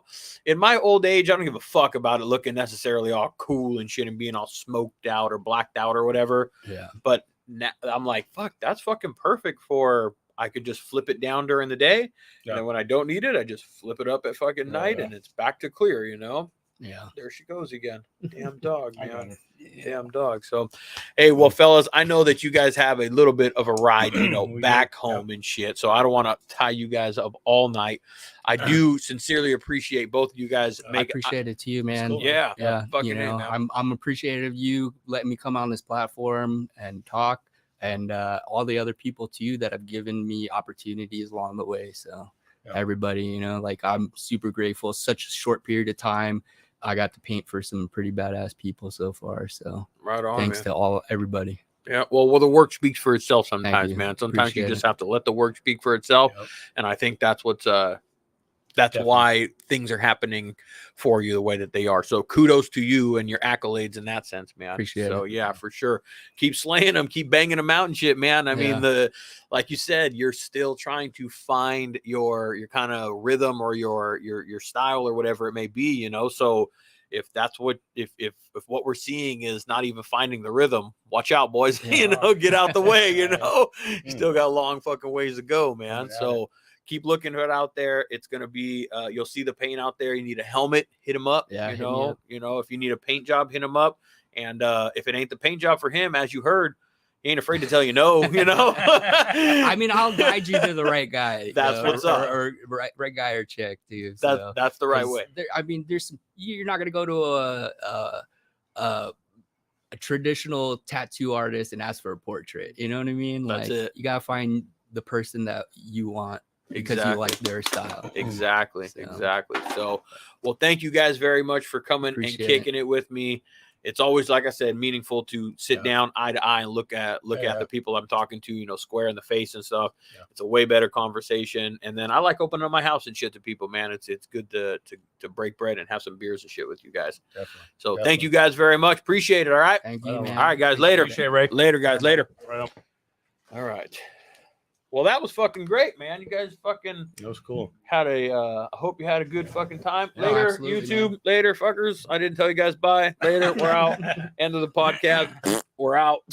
in my old age. I don't give a fuck about it looking necessarily all cool and shit and being all smoked out or blacked out or whatever. Yeah. But now I'm like, fuck, that's fucking perfect for. I could just flip it down during the day, and then when I don't need it, I just flip it up at fucking night, and it's back to clear. You know. Yeah. There she goes again. Damn dog, man. Damn dog. So, hey, well, fellas, I know that you guys have a little bit of a ride, you know, back home and shit. So I don't want to tie you guys up all night. I do sincerely appreciate both of you guys. I appreciate it to you, man. Cool. Yeah. You know, I'm appreciative of you letting me come on this platform and talk, and all the other people too that have given me opportunities along the way. So everybody, you know, like I'm super grateful. Such a short period of time. I got to paint for some pretty badass people so far. So right on, thanks to everybody. Yeah. Well, the work speaks for itself sometimes, man. Sometimes you just have to let the work speak for itself. And I think that's what's, that's why things are happening for you the way that they are. So kudos to you and your accolades in that sense, man. Appreciate it. Yeah, for sure. Keep slaying them, keep banging them out and shit, man. I mean, like you said, you're still trying to find your kind of rhythm or your style or whatever it may be, you know. So if that's what if what we're seeing is not even finding the rhythm, watch out, boys. You know, get out the way, you know. You still got a long fucking ways to go, man. So keep looking at it out there. It's going to be, you'll see the paint out there. You need a helmet, hit him up. Yeah, you know, if you need a paint job, hit him up. And if it ain't the paint job for him, as you heard, he ain't afraid to tell you no, you know. I mean, I'll guide you to the right guy. That's what's up. Or right guy or chick, too. So, that's the right way. I mean, you're not going to go to a traditional tattoo artist and ask for a portrait. You know what I mean? That's like, it. You got to find the person that you want. Because you like their style. Exactly. So, well, thank you guys very much for coming and kicking it with me. It's always, like I said, meaningful to sit down eye to eye and look at the people I'm talking to, you know, square in the face and stuff. It's a way better conversation. And then I like opening up my house and shit to people, man. It's good to break bread and have some beers and shit with you guys. So thank you guys very much. Appreciate it. All right. Thank you, man. All right, guys. Later. Appreciate it, Ray. Later, guys. Later. Right on. All right. Well, that was fucking great, man. You guys fucking that was cool. Had I hope you had a good fucking time. Yeah, later, YouTube. Man. Later, fuckers. I didn't tell you guys bye. Later, we're out. End of the podcast. We're out.